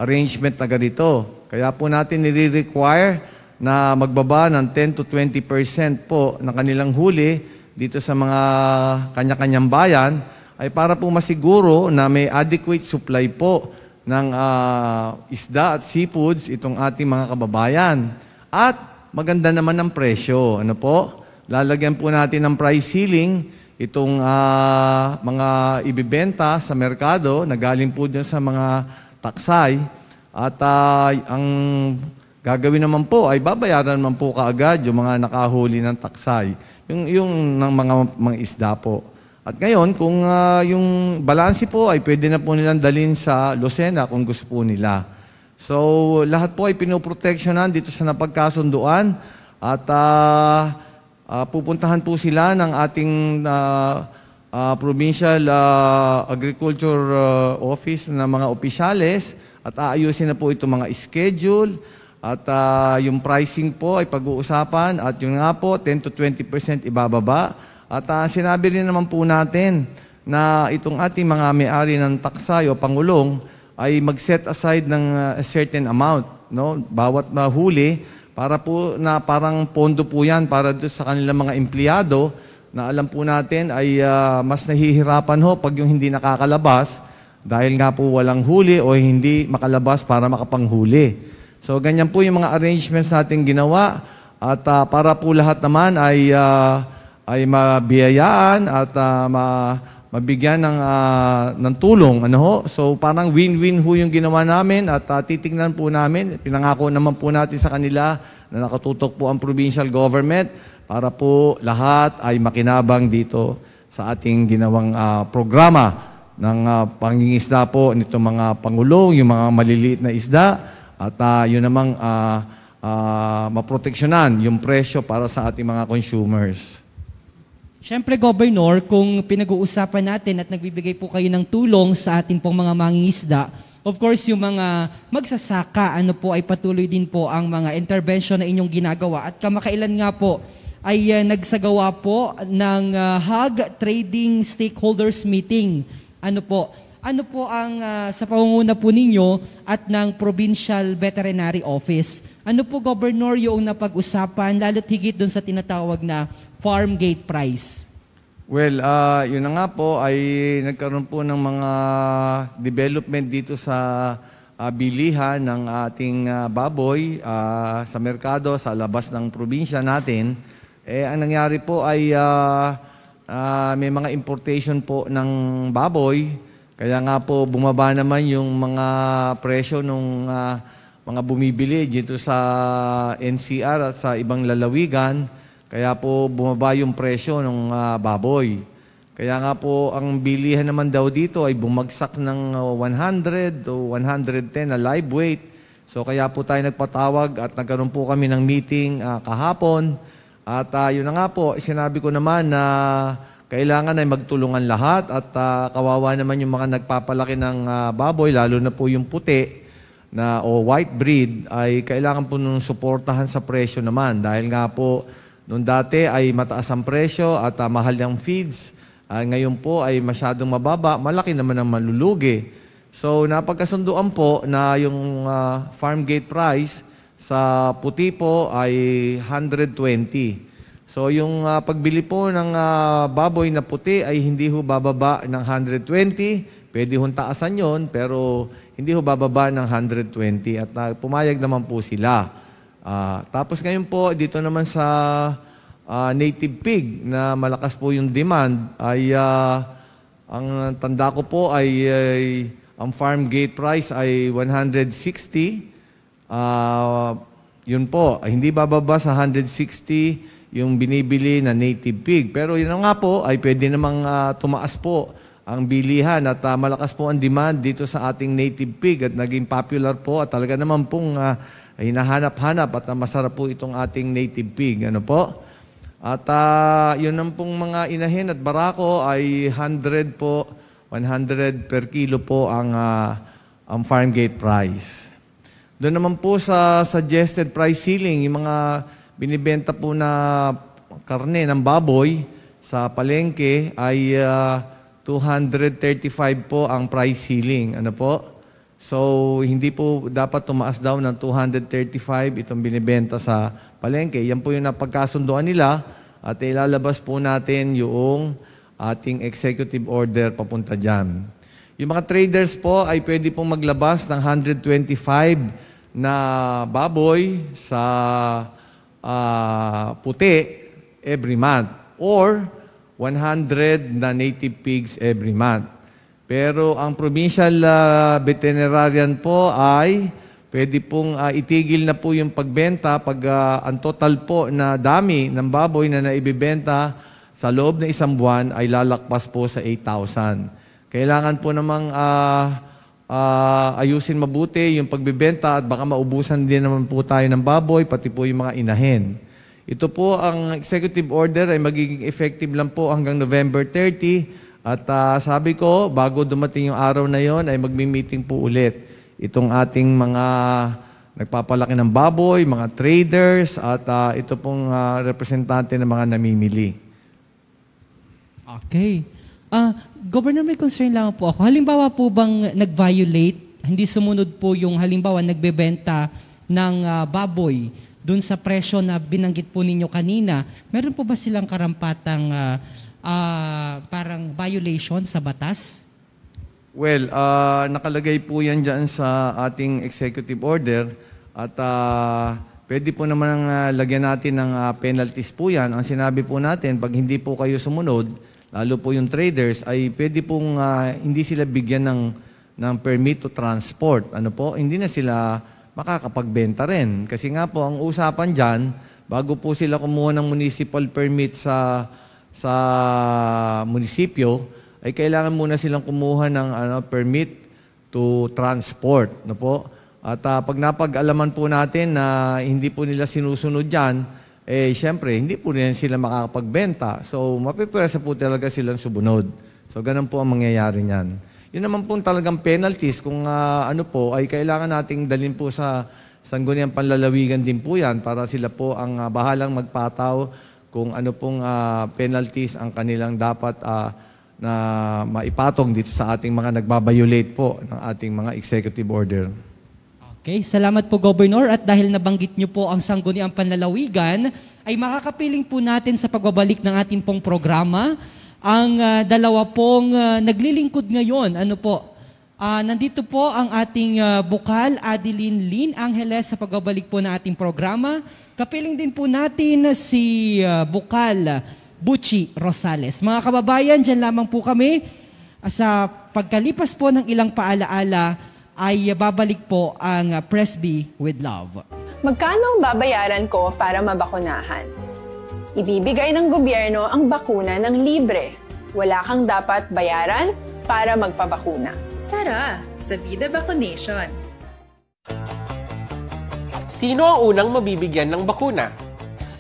C: arrangement na ganito. Kaya po natin nire-require na magbaba ng 10 to 20% po ng kanilang huli dito sa mga kanya-kanyang bayan ay para po masiguro na may adequate supply po ng isda at seafoods itong ating mga kababayan. At maganda naman ang presyo. Ano po? Lalagyan po natin ng price ceiling itong mga ibibenta sa merkado na galing po dyan sa mga taksay. At ang gagawin naman po ay babayaran naman po kaagad yung mga nakahuli ng taksay. Yung ng mga isda po. At ngayon, kung yung balanse po ay pwede na po nilang dalhin sa Lucena kung gusto po nila. So, lahat po ay pinoproteksyonan dito sa napagkasunduan at pupuntahan po sila ng ating Provincial Agriculture Office na mga opisyales at aayusin na po itong mga schedule. At yung pricing po ay pag-uusapan at yung nga po 10 to 20% ibababa. At sinabi rin naman po natin na itong ating mga may-ari ng taksay o pangulong ay mag-set aside ng a certain amount, no? Bawat huli para po na parang pondo po yan para sa kanilang mga empleyado na alam po natin ay mas nahihirapan ho pag yung hindi nakakalabas dahil nga po walang huli o hindi makalabas para makapanghuli. So, ganyan po yung mga arrangements natin ginawa at para po lahat naman ay mabiyayaan at mabigyan ng tulong. Ano ho? So, parang win-win ho yung ginawa namin at titignan po namin. Pinangako naman po natin sa kanila na nakatutok po ang provincial government para po lahat ay makinabang dito sa ating ginawang programa ng pangingisda po nitong mga pangulong, yung mga maliliit na isda. At yun namang maproteksyonan yung presyo para sa ating mga consumers.
B: Siyempre, Governor, kung pinag-uusapan natin at nagbibigay po kayo ng tulong sa ating pong mga mangingisda, of course, yung mga magsasaka, ano po, ay patuloy din po ang mga intervention na inyong ginagawa. At kamakailan nga po, ay nagsagawa po ng Hog Trading Stakeholders Meeting. Ano po ang sa pangunguna po ninyo at ng Provincial Veterinary Office? Ano po, Governor, yung napag-usapan, lalo't higit doon sa tinatawag na farm gate price?
C: Well, yun na nga po ay nagkaroon po ng mga development dito sa bilihan ng ating baboy sa merkado, sa labas ng probinsya natin. Ang nangyari po ay may mga importation po ng baboy. Kaya nga po bumaba naman yung mga presyo ng mga bumibili dito sa NCR at sa ibang lalawigan. Kaya po bumaba yung presyo ng baboy. Kaya nga po ang bilihan naman daw dito ay bumagsak ng 100 o 110 na live weight. So kaya po tayo nagpatawag at nagkaroon po kami ng meeting kahapon. At yun na nga po, sinabi ko naman na kailangan ay magtulungan lahat at kawawa naman yung mga nagpapalaki ng baboy, lalo na po yung puti o white breed, ay kailangan po nung suportahan sa presyo naman. Dahil nga po, noong dati ay mataas ang presyo at mahal yung feeds. Ngayon po ay masyadong mababa, malaki naman ang malulugi. So napagkasunduan po na yung farm gate price sa puti po ay 120. So yung pagbili po ng baboy na puti ay hindi ho bababa ng 120. Pwede hong taasan yon, pero hindi ho bababa ng 120 at pumayag naman po sila. Tapos ngayon po, dito naman sa native pig na malakas po yung demand ay ang tanda ko po ay ang farm gate price ay 160. Yun po, hindi bababa sa 160 yung binibili na native pig. Pero yun nga po, ay pwede namang tumaas po ang bilihan at malakas po ang demand dito sa ating native pig at naging popular po at talaga naman pong hinahanap-hanap at masarap po itong ating native pig. Ano po? At yun ang pong mga inahin at barako ay 100 po, 100 per kilo po ang farm gate price. Doon naman po sa suggested price ceiling, yung mga binibenta po na karne ng baboy sa palengke ay 235 po ang price ceiling. Ano po? So, hindi po dapat tumaas daw ng 235 itong binibenta sa palengke. Yan po yung napagkasunduan nila at ilalabas po natin yung ating executive order papunta dyan. Yung mga traders po ay pwede pong maglabas ng 125 na baboy sa puti every month or 100 na native pigs every month. Pero ang provincial veterinarian po ay pwede pong itigil na po yung pagbenta pag ang total po na dami ng baboy na naibibenta sa loob ng isang buwan ay lalakpas po sa 8,000. Kailangan po namang ayusin mabuti yung pagbibenta at baka maubusan din naman po tayo ng baboy, pati po yung mga inahin. Ito po, ang executive order ay magiging effective lang po hanggang November 30 at sabi ko, bago dumating yung araw na yon ay magmi-meeting po ulit itong ating mga nagpapalaki ng baboy, mga traders at ito pong representante ng mga namimili.
B: Okay. Governor, may concern lang po ako. Halimbawa po bang nag-violate, hindi sumunod po yung halimbawa nagbebenta ng baboy dun sa presyo na binanggit po ninyo kanina, meron po ba silang karampatang parang violation sa batas?
C: Well, nakalagay po yan dyan sa ating executive order at pwede po naman lagyan natin ng penalties po yan. Ang sinabi po natin, pag hindi po kayo sumunod, lalo po yung traders, ay pwede pong hindi sila bigyan ng permit to transport. Ano po? Hindi na sila makakapagbenta rin. Kasi nga po, ang usapan dyan, bago po sila kumuha ng municipal permit sa munisipyo, ay kailangan muna silang kumuha ng permit to transport. No po? At pag napag-alaman po natin na hindi po nila sinusunod dyan, siyempre, hindi po rin sila makakapagbenta. So, mapipwersa po talaga silang subunod. So, ganun po ang mangyayari niyan. Yun naman po talagang penalties kung ay kailangan nating dalhin po sa sangguniang panlalawigan din po yan para sila po ang bahalang magpataw kung ano pong penalties ang kanilang dapat na maipatong dito sa ating mga nagbabiolate po ng ating mga executive order.
B: Okay, salamat po Governor at dahil nabanggit niyo po ang sangguniang panlalawigan, ay makakapiling po natin sa pagbabalik ng ating pong programa ang dalawa pong naglilingkod ngayon. Ano po? Nandito po ang ating bukal, Adeline Lynn Angeles sa pagbabalik po ng ating programa. Kapiling din po natin si bukal Buchi Rosales. Mga kababayan, dyan lamang po kami. Sa pagkalipas po ng ilang paalaala, ay babalik po ang Presby with Love.
D: Magkano ang babayaran ko para mabakunahan? Ibibigay ng gobyerno ang bakuna ng libre. Wala kang dapat bayaran para magpabakuna.
E: Tara, sa Vida Vacunation!
F: Sino ang unang mabibigyan ng bakuna?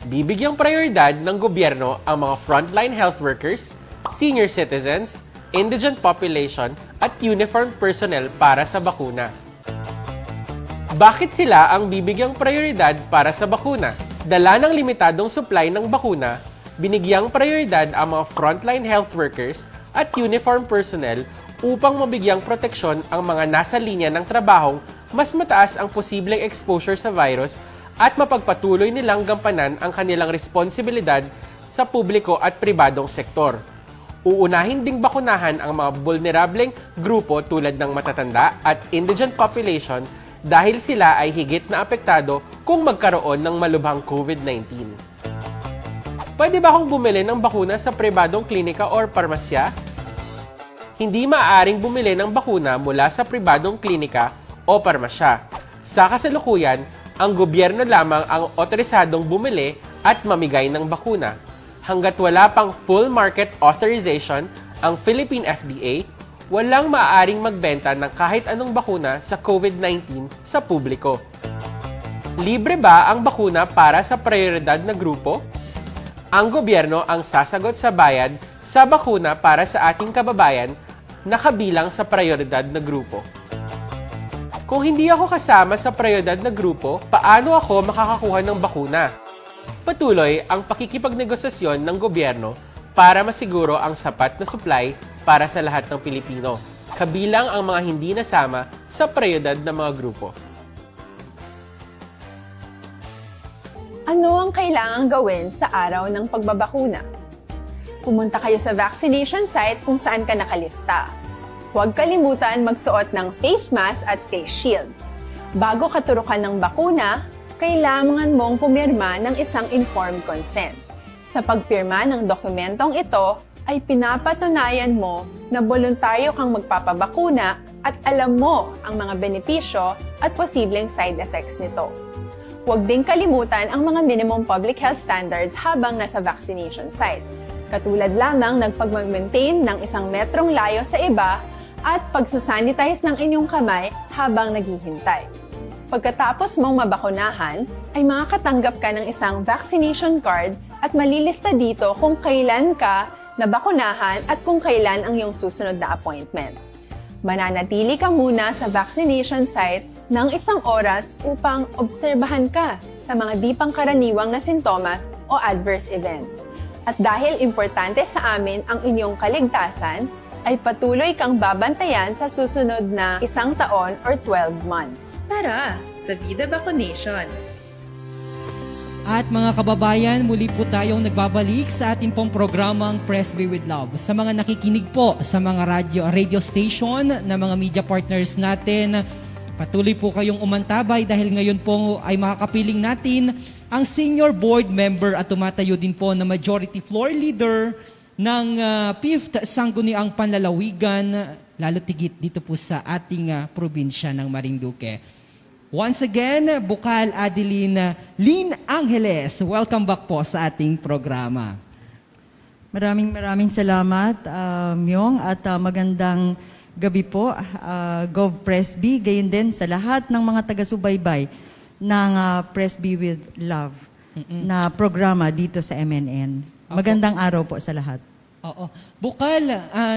F: Bibigyang prioridad ng gobyerno ang mga frontline health workers, senior citizens, indigent population at uniformed personnel para sa bakuna. Bakit sila ang bibigyang prioridad para sa bakuna? Dala ng limitadong supply ng bakuna, binigyang prioridad ang mga frontline health workers at uniformed personnel upang mabigyang proteksyon ang mga nasa linya ng trabahong mas mataas ang posibleng exposure sa virus at mapagpatuloy nilang gampanan ang kanilang responsibilidad sa publiko at pribadong sektor. Uunahin ding bakunahan ang mga vulnerableng grupo tulad ng matatanda at indigent population dahil sila ay higit na apektado kung magkaroon ng malubhang COVID-19. Pwede ba akong bumili ng bakuna sa pribadong klinika or parmasya? Hindi maaaring bumili ng bakuna mula sa pribadong klinika o parmasya. Sa kasalukuyan, ang gobyerno lamang ang otorisadong bumili at mamigay ng bakuna. Hanggat wala pang full market authorization ang Philippine FDA, walang maaaring magbenta ng kahit anong bakuna sa COVID-19 sa publiko. Libre ba ang bakuna para sa prioridad na grupo? Ang gobyerno ang sasagot sa bayad sa bakuna para sa ating kababayan na kabilang sa prioridad na grupo. Kung hindi ako kasama sa prioridad na grupo, paano ako makakakuha ng bakuna? Patuloy ang pakikipagnegosasyon ng gobyerno para masiguro ang sapat na supply para sa lahat ng Pilipino, kabilang ang mga hindi nasama sa prioridad na mga grupo.
D: Ano ang kailangang gawin sa araw ng pagbabakuna? Pumunta kayo sa vaccination site kung saan ka nakalista. Huwag kalimutan magsuot ng face mask at face shield. Bago ka turukan ng bakuna, kailangan mong pumirma ng isang informed consent. Sa pagpirma ng dokumentong ito, ay pinapatunayan mo na voluntaryo kang magpapabakuna at alam mo ang mga benepisyo at posibleng side effects nito. Huwag din kalimutan ang mga minimum public health standards habang nasa vaccination site. Katulad lamang nagpag-maintain ng 1 metrong layo sa iba at pagsasanitize ng inyong kamay habang naghihintay. Pagkatapos mong mabakunahan, ay makakatanggap ka ng isang vaccination card at malilista dito kung kailan ka nabakunahan at kung kailan ang iyong susunod na appointment. Mananatili ka muna sa vaccination site ng 1 oras upang obserbahan ka sa mga di pangkaraniwang na sintomas o adverse events. At dahil importante sa amin ang inyong kaligtasan, ay patuloy kang babantayan sa susunod na 1 taon or 12 months.
E: Tara, sa Vida Vaccination!
B: At mga kababayan, muli po tayong nagbabalik sa ating pong programang Presby with Love. Sa mga nakikinig po sa mga radio station na mga media partners natin, patuloy po kayong umantabay dahil ngayon po ay makakapiling natin ang senior board member at tumatayo din po na majority floor leader ng 5th Sangguniang Panlalawigan, lalo tigit dito po sa ating probinsya ng Marinduque. Once again, Bukal Adeline Lynn Angeles, welcome back po sa ating programa.
G: Maraming salamat, Myong, at magandang gabi po, Gov Presby, gayon din sa lahat ng mga taga-subaybay ng Presby with Love na programa dito sa MNN. Magandang araw po sa lahat.
B: Oo. Bukal,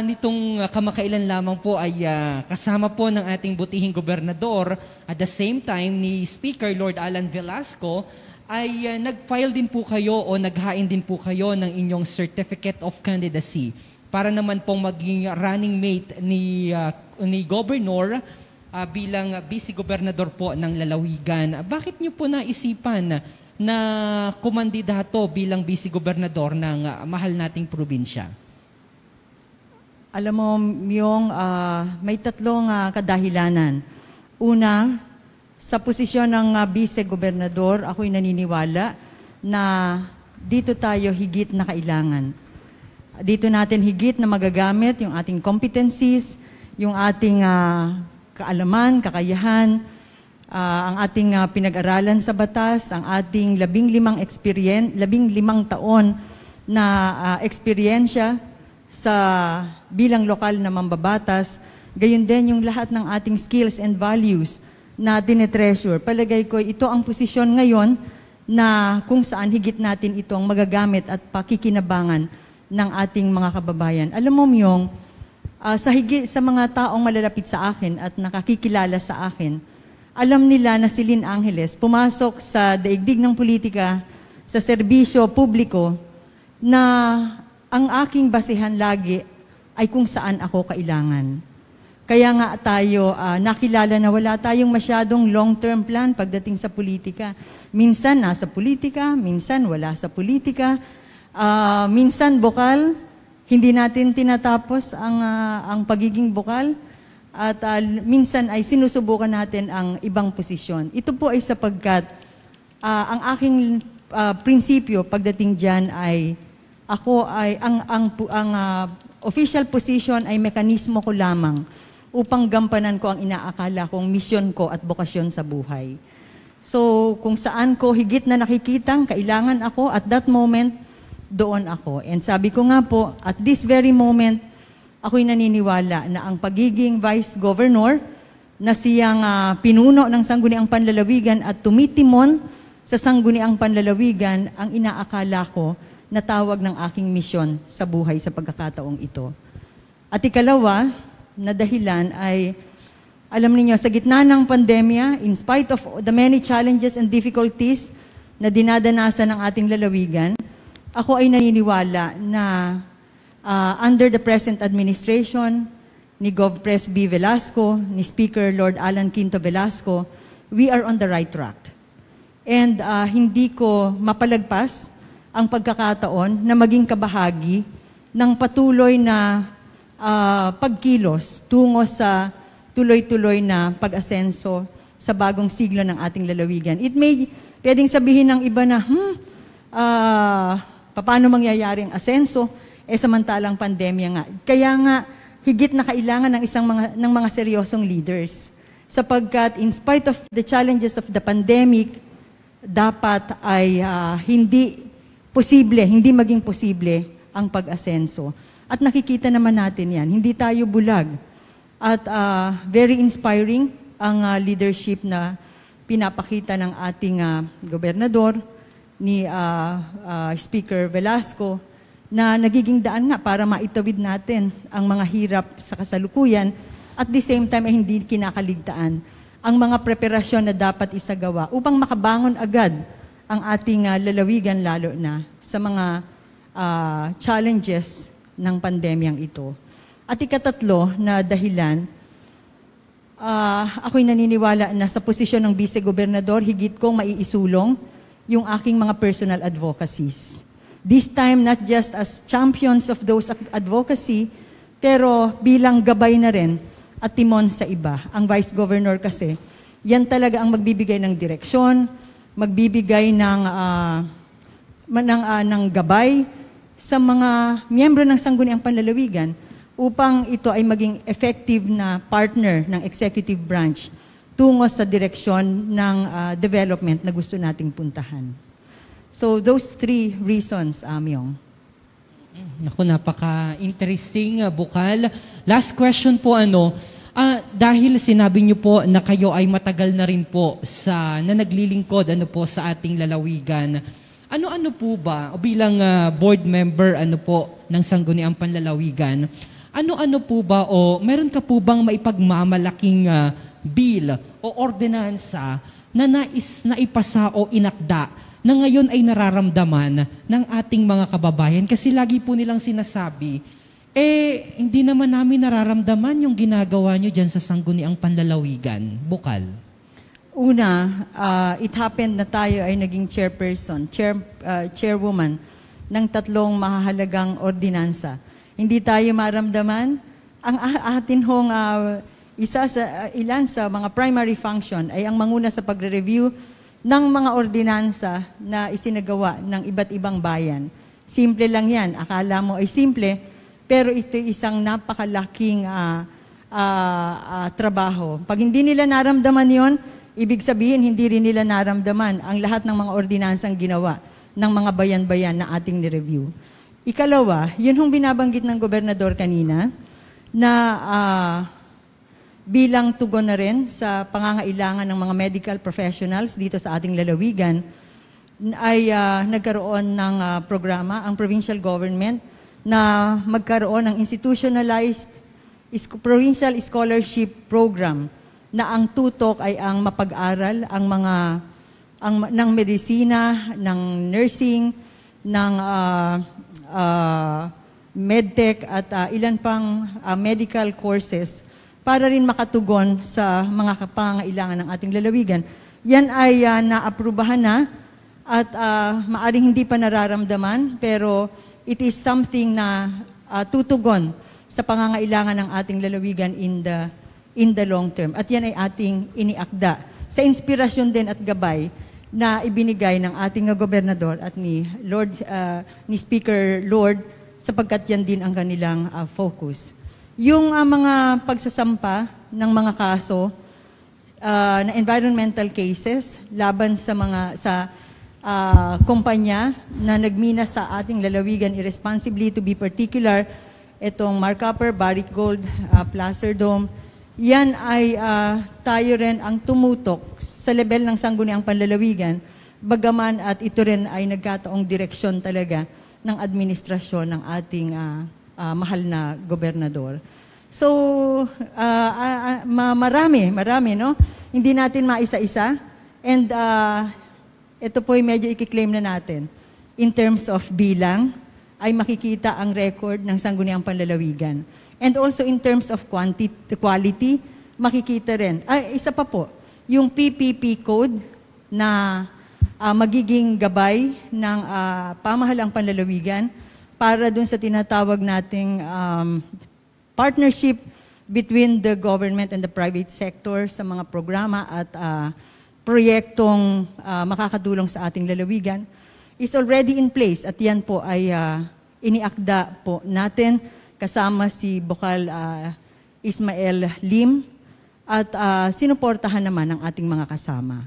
B: nitong kamakailan lamang po ay kasama po ng ating butihing gobernador at the same time ni Speaker Lord Alan Velasco ay nag-file din po kayo o naghain din po kayo ng inyong Certificate of Candidacy para naman pong maging running mate ni Governor bilang vice-gobernador po ng Lalawigan. Bakit niyo po naisipan na kumandidato bilang vice-gobernador ng mahal nating probinsya?
G: Alam mo, Myong, may 3 kadahilanan. Una, sa posisyon ng vice-gobernador, ako'y naniniwala na dito tayo higit na kailangan. Dito natin higit na magagamit yung ating competencies, yung ating kaalaman, kakayahan, ang ating pinag-aralan sa batas, ang ating 15 taon na eksperyensya sa bilang lokal na mambabatas, gayon din yung lahat ng ating skills and values na tinetreasure. Palagay ko, ito ang posisyon ngayon na kung saan higit natin itong magagamit at pakikinabangan ng ating mga kababayan. Alam mo, Myong, sa mga taong malalapit sa akin at nakakikilala sa akin, alam nila na si Lynn Angeles pumasok sa daigdig ng politika, sa serbisyo publiko, na ang aking basihan lagi ay kung saan ako kailangan. Kaya nga tayo nakilala na wala tayong masyadong long-term plan pagdating sa politika. Minsan nasa politika, minsan wala sa politika, minsan bokal, hindi natin tinatapos ang pagiging bokal, at minsan ay sinusubukan natin ang ibang posisyon. Ito po ay sapagkat ang aking prinsipyo pagdating dyan ay ang official position ay mekanismo ko lamang upang gampanan ko ang inaakala kong misyon ko at bokasyon sa buhay. So, kung saan ko higit na nakikitang kailangan ako, at that moment, doon ako. And sabi ko nga po, at this very moment, ako'y naniniwala na ang pagiging Vice Governor na siyang pinuno ng Sangguniang Panlalawigan at tumitimon sa Sangguniang Panlalawigan ang inaakala ko na tawag ng aking misyon sa buhay sa pagkakataong ito. At ikalawa, na dahilan ay, alam niyo, sa gitna ng pandemya, in spite of the many challenges and difficulties na dinadanasan ng ating lalawigan, ako ay naniniwala na under the present administration ni Gov. Pres. B. Velasco, ni Speaker Lord Alan Quinto Velasco, we are on the right track. And hindi ko mapalagpas ang pagkakataon na maging kabahagi ng patuloy na pagkilos tungo sa tuloy-tuloy na pag-asenso sa bagong siglo ng ating lalawigan. It may, pwedeng sabihin ng iba na, paano mangyayari ang asenso? Samantalang pandemya nga. Kaya nga, higit na kailangan ng mga seryosong leaders. Sapagkat in spite of the challenges of the pandemic, dapat ay hindi maging posible ang pag-asenso. At nakikita naman natin yan. Hindi tayo bulag. At very inspiring ang leadership na pinapakita ng ating gobernador, ni Speaker Velasco, na nagiging daan nga para maitawid natin ang mga hirap sa kasalukuyan, at the same time ay hindi kinakaligtaan ang mga preparasyon na dapat isagawa upang makabangon agad ang ating lalawigan, lalo na sa mga challenges ng pandemyang ito. At ikatatlo na dahilan, ako'y naniniwala na sa posisyon ng Vice-Gobernador, higit kong maiisulong yung aking mga personal advocacies. This time, not just as champions of those advocacy, pero bilang gabay na rin at timon sa iba. Ang Vice Governor kasi, yan talaga ang magbibigay ng direksyon, magbibigay ng gabay sa mga miyembro ng Sangguniang Panlalawigan upang ito ay maging effective na partner ng executive branch tungo sa direksyon ng development na gusto nating puntahan. So those three reasons, Myong.
B: Naku, napaka-interesting, Bukal. Last question po, dahil sinabi niyo po na kayo ay matagal na rin po na naglilingkod sa ating lalawigan, ano po ba, o bilang board member ng Sangguniang Panlalawigan, ano po ba, o meron ka po bang maipagmamalaking bill o ordinansa na naipasa o inakda na ngayon ay nararamdaman ng ating mga kababayan? Kasi lagi po nilang sinasabi, hindi naman namin nararamdaman yung ginagawa nyo dyan sa Sangguniang Panlalawigan. Bukal.
G: Una, it happened na tayo ay naging chairwoman ng 3 mahahalagang ordinansa. Hindi tayo maramdaman. Ang atin hong ilan sa mga primary function ay ang manguna sa pagre-review ng mga ordinansa na isinagawa ng iba't ibang bayan. Simple lang yan. Akala mo ay simple, pero ito isang napakalaking trabaho. Pag hindi nila naramdaman yon, ibig sabihin, hindi rin nila naramdaman ang lahat ng mga ordinansang ginawa ng mga bayan-bayan na ating ni-review. Ikalawa, yun hong binabanggit ng gobernador kanina, na bilang tugon na rin sa pangangailangan ng mga medical professionals dito sa ating lalawigan, ay nagkaroon ng programa ang provincial government na magkaroon ng institutionalized provincial scholarship program na ang tutok ay ang mapag-aral ng medisina, ng nursing, ng medtech at ilan pang medical courses para rin makatugon sa mga pangangailangan ng ating lalawigan. Yan ay naaprubahan na at maaring hindi pa nararamdaman, pero it is something na tutugon sa pangangailangan ng ating lalawigan in the long term. At yan ay ating iniakda sa inspirasyon din at gabay na ibinigay ng ating gobernador at ni Speaker Lord, sapagkat yan din ang kanilang focus. Yung mga pagsasampa ng mga kaso na environmental cases laban sa kumpanya na nagmina sa ating lalawigan irresponsibly, to be particular, itong Marcopper, Barrick Gold, Placer Dome, yan ay tayo rin ang tumutok sa level ng sangguniang panlalawigan, bagaman at ito rin ay nagkataong direksyon talaga ng administrasyon ng ating mahal na gobernador. So, marami, no? Hindi natin maisa-isa. And ito po ay medyo i-claim na natin. In terms of bilang, ay makikita ang record ng sangguniang panlalawigan. And also in terms of quality, makikita rin. Isa pa po, yung PPP code na magiging gabay ng pamahalang panlalawigan para dun sa tinatawag nating partnership between the government and the private sector sa mga programa at proyektong makakatulong sa ating lalawigan is already in place, at yan po ay iniakda po natin kasama si Bokal Ismael Lim at sinuportahan naman ng ating mga kasama.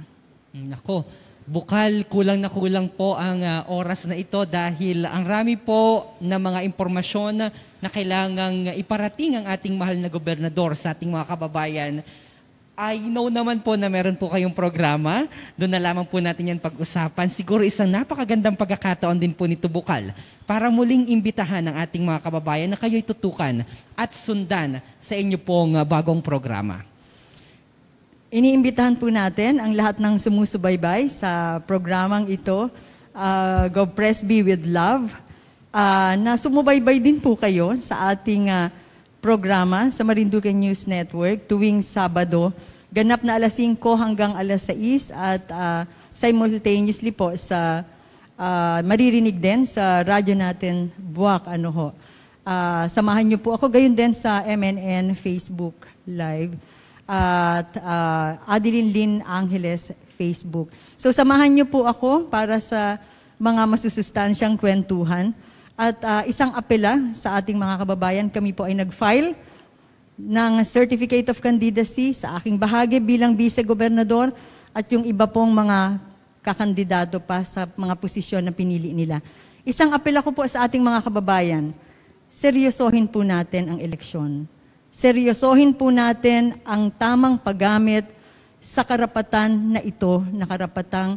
B: Nako, Bukal, kulang na kulang po ang oras na ito dahil ang rami po na mga impormasyon na kailangang iparating ang ating mahal na gobernador sa ating mga kababayan. I know naman po na meron po kayong programa. Doon na lamang po natin yan pag-usapan. Siguro isang napakagandang pagkakataon din po nito, Bukal, para muling imbitahan ng ating mga kababayan na kayo'y tutukan at sundan sa inyo pong bagong programa.
G: Iniimbitahan po natin ang lahat ng sumusubaybay sa programang ito, GovPresby with Love, na sumubaybay din po kayo sa ating programa sa Marinduque News Network tuwing Sabado, ganap na alas 5 hanggang alas 6 at simultaneously po sa maririnig din sa radyo natin Buwak. Samahan niyo po ako, gayon din sa MNN Facebook Live at Adeline Lynn Angeles Facebook. So samahan niyo po ako para sa mga masusustansyang kwentuhan. At isang apela sa ating mga kababayan, kami po ay nag-file ng Certificate of Candidacy sa aking bahagi bilang vice-gobernador at yung iba pong mga kakandidato pa sa mga posisyon na pinili nila. Isang apela ko po sa ating mga kababayan, seryosohin po natin ang eleksyon. Seryosohin po natin ang tamang paggamit sa karapatan na ito, na karapatang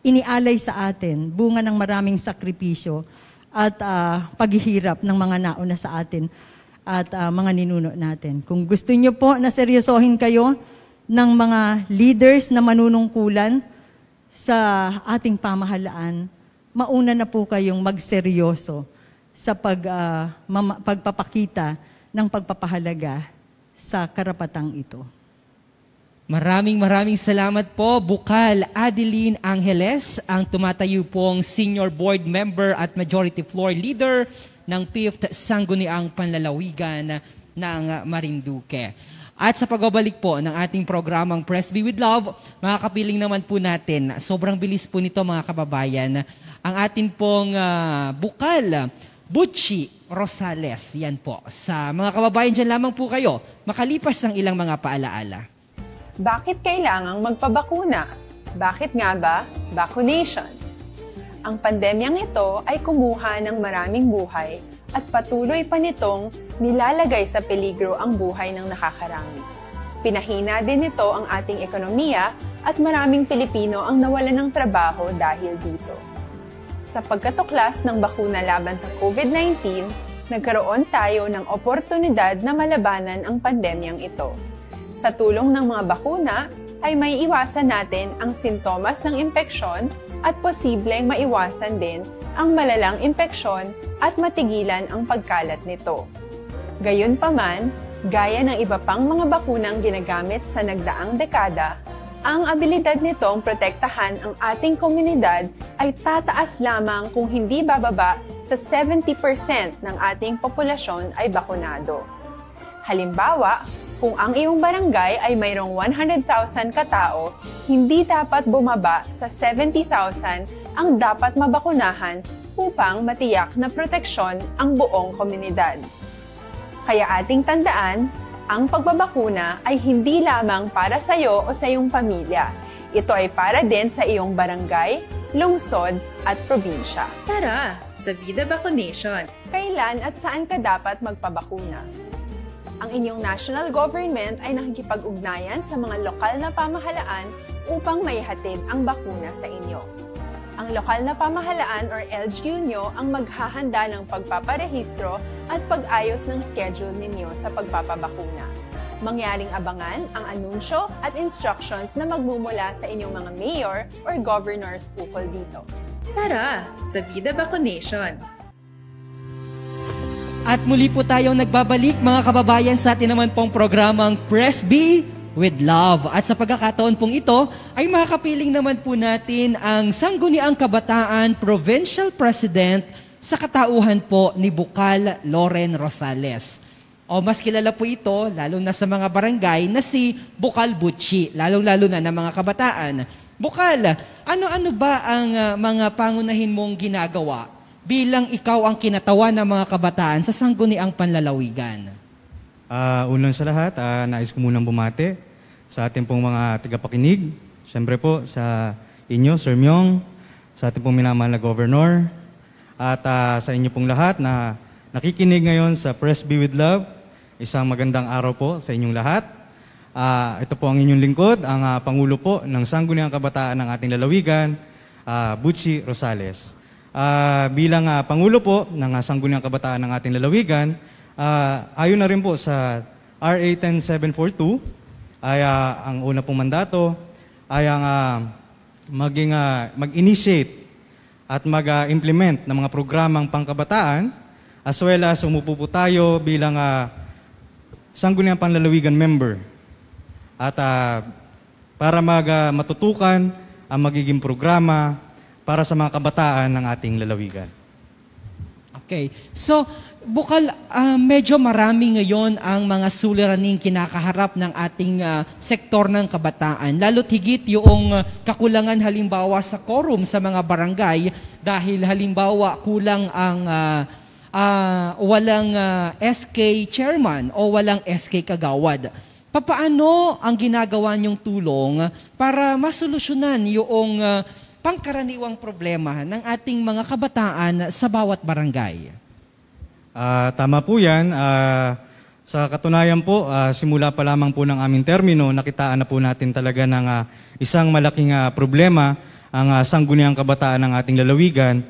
G: inialay sa atin, bunga ng maraming sakripisyo at paghihirap ng mga nauna sa atin at mga ninuno natin. Kung gusto niyo po na seryosohin kayo ng mga leaders na manunungkulan sa ating pamahalaan, mauna na po kayong magseryoso sa pagpapakita ng pagpapahalaga sa karapatang ito.
B: Maraming salamat po, Bukal Adeline Angeles, ang tumatayo pong Senior Board Member at Majority Floor Leader ng 5th Sangguniang Panlalawigan ng Marinduque. At sa pagbabalik po ng ating programang Presby with Love, mga kapiling naman po natin, sobrang bilis po nito mga kababayan, ang atin pong Bukal Butchie Rosales. Yan po. Sa mga kababayan dyan lamang po kayo, makalipas ang ilang mga paalaala.
D: Bakit kailangang magpabakuna? Bakit nga ba vaccination? Ang pandemyang ito ay kumuha ng maraming buhay at patuloy pa nitong nilalagay sa peligro ang buhay ng nakakarami. Pinahina din nito ang ating ekonomiya at maraming Pilipino ang nawalan ng trabaho dahil dito. Sa pagkatuklas ng bakuna laban sa COVID-19, nagkaroon tayo ng oportunidad na malabanan ang pandemyang ito. Sa tulong ng mga bakuna, ay may iwasan natin ang sintomas ng impeksyon at posibleng maiwasan din ang malalang impeksyon at matigilan ang pagkalat nito. Gayunpaman, Gaya ng iba pang mga bakunang ginagamit sa nagdaang dekada, ang abilidad nitong protektahan ang ating komunidad ay tataas lamang kung hindi bababa sa 70% ng ating populasyon ay bakunado. Halimbawa, kung ang iyong barangay ay mayroong 100,000 katao, hindi dapat bumaba sa 70,000 ang dapat mabakunahan upang matiyak na proteksyon ang buong komunidad. Kaya ating tandaan, ang pagbabakuna ay hindi lamang para sa iyo o sa iyong pamilya. Ito ay para din sa iyong barangay, lungsod at probinsya.
E: Tara, sa Vida Vacunation!
D: Kailan at saan ka dapat magpabakuna? Ang inyong national government ay nakikipag-ugnayan sa mga lokal na pamahalaan upang maihatid ang bakuna sa inyo. Ang lokal na pamahalaan or LGU nyo ang maghahanda ng pagpaparehistro at pag-ayos ng schedule ninyo sa pagpapabakuna. Mangyaring abangan ang anunsyo at instructions na magmumula sa inyong mga mayor or governors ukol dito.
E: Tara, sa Vida Vacunation!
B: At muli po tayong nagbabalik mga kababayan sa atin naman pong programang Press B with Love. At sa pagkakataon pong ito ay makakapiling naman po natin ang Sangguniang Kabataan Provincial President sa katauhan po ni Bukal Loren Rosales. O mas kilala po ito, lalo na sa mga barangay, na si Bukal Butchi, lalong-lalo na ng mga kabataan. Bukal, ano-ano ba ang mga pangunahin mong ginagawa bilang ikaw ang kinatawan ng mga kabataan sa Sangguniang Panlalawigan?
H: Unang sa lahat, nais ko munang bumati sa ating pong mga tagapakinig. Siyempre po sa inyo, Sir Myong, sa ating pong minamahal na Governor, at sa inyo pong lahat na nakikinig ngayon sa Press B with Love. Isang magandang araw po sa inyong lahat. Ito po ang inyong lingkod, ang Pangulo po ng Sangguniang Kabataan ng ating lalawigan, Butchi Rosales. Bilang Pangulo po ng Sangguniang Kabataan ng ating lalawigan, ayon na rin po sa RA 10742, ay ang una pong mandato ay ang mag-initiate at mag-implement ng mga programang pangkabataan, as well as umupo po tayo bilang Sangguniang Panlalawigan member. At para matutukan ang magiging programa para sa mga kabataan ng ating lalawigan.
B: Okay. So, Bukal, medyo marami ngayon ang mga suliraning kinakaharap ng ating sektor ng kabataan. Lalo't higit yung kakulangan halimbawa sa quorum sa mga barangay dahil halimbawa kulang ang walang SK chairman o walang SK kagawad. Papaano ang ginagawa niyong tulong para masolusyonan yung pangkaraniwang problema ng ating mga kabataan sa bawat barangay?
H: Tama po yan. Sa katunayan po, simula pa lamang po ng aming termino, nakitaan na po natin talaga ng isang malaking problema ang sangguniang kabataan ng ating lalawigan.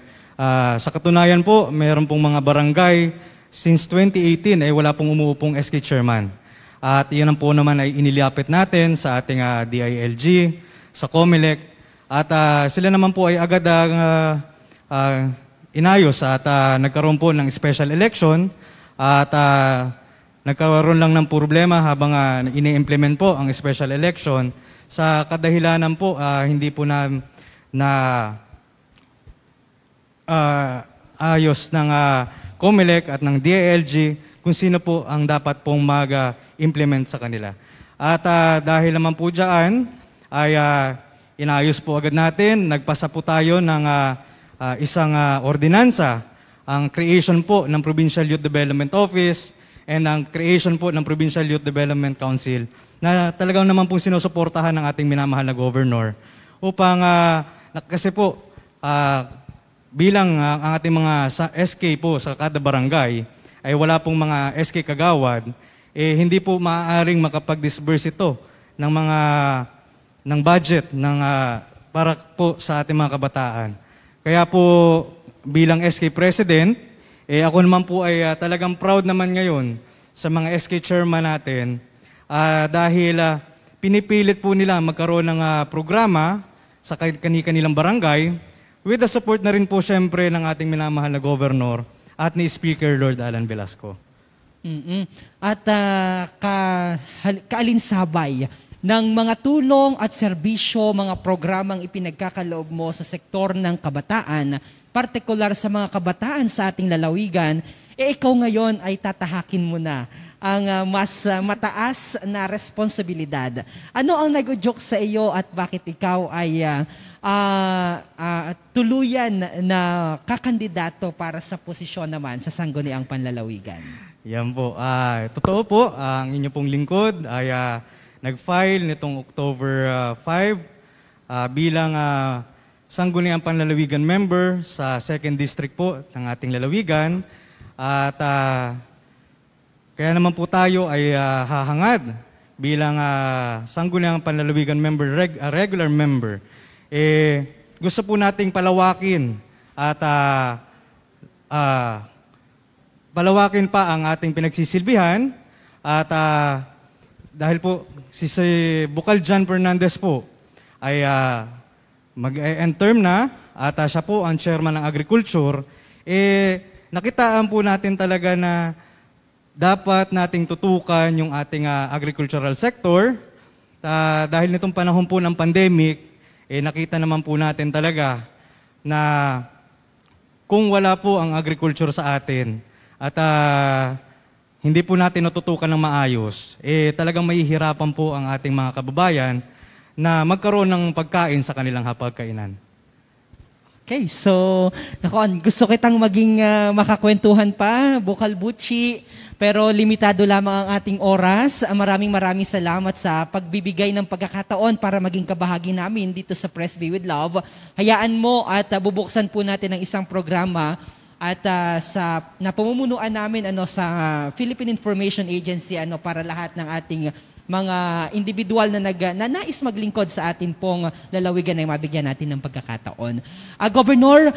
H: Sa katunayan po, mayroon pong mga barangay since 2018 ay wala pong umuupong SK chairman. At iyan po naman ay inilapit natin sa ating DILG, sa COMELEC. At sila naman po ay agad inayos at nagkaroon po ng special election at nagkaroon lang ng problema habang ini-implement po ang special election. Sa kadahilanan po, hindi po na ayos ng COMELEC at ng DILG kung sino po ang dapat pong mag-implement sa kanila. At dahil naman po dyan, ay inayos po agad natin, nagpasa po tayo ng isang ordinansa, ang creation po ng Provincial Youth Development Office and ang creation po ng Provincial Youth Development Council na talagang naman po sinusuportahan ng ating minamahal na Governor upang kasi po bilang ang ating mga SK po sa kada barangay ay wala pong mga SK kagawad, hindi po maaaring makapag-disburse ito ng budget para po sa ating mga kabataan. Kaya po bilang SK President, ako naman po ay talagang proud naman ngayon sa mga SK Chairman natin dahil pinipilit po nila magkaroon ng programa sa kanilang barangay with the support na rin po syempre ng ating minamahal na Governor at ni Speaker Lord Alan Velasco.
B: At kaalinsabay ng mga tulong at serbisyo, mga programang ipinagkakaloob mo sa sektor ng kabataan, partikular sa mga kabataan sa ating lalawigan, ikaw ngayon ay tatahakin mo na ang mas mataas na responsibilidad. Ano ang nag-udyok sa iyo at bakit ikaw ay tuluyan na kakandidato para sa posisyon naman sa Sangguniang Panlalawigan?
H: Yan po. Totoo po, ang inyo pong lingkod ay nag-file nitong October 5 bilang Sangguniang Panlalawigan member sa 2nd District po ng ating lalawigan. At kaya naman po tayo ay hahangad bilang Sangguniang Panlalawigan member, regular member. Gusto po nating palawakin at palawakin pa ang ating pinagsisilbihan at dahil po si Bukal John Fernandez po ay mag-end term na at siya po ang chairman ng agriculture, nakitaan po natin talaga na dapat nating tutukan yung ating agricultural sector. Dahil nitong panahon po ng pandemic, nakita naman po natin talaga na kung wala po ang agriculture sa atin at hindi po natin natutukan ng maayos, talagang mahihirapan po ang ating mga kababayan na magkaroon ng pagkain sa kanilang hapagkainan.
B: Okay, so gusto kitang maging makakwentuhan pa, Bukal Butchie, pero limitado lamang ang ating oras. Maraming salamat sa pagbibigay ng pagkakataon para maging kabahagi namin dito sa Press Be With Love. Hayaan mo at bubuksan po natin ang isang programa at sa napamumunuan namin sa Philippine Information Agency para lahat ng ating mga individual na nais maglingkod sa atin pong lalawigan ay mabigyan natin ng pagkakataon. Governor,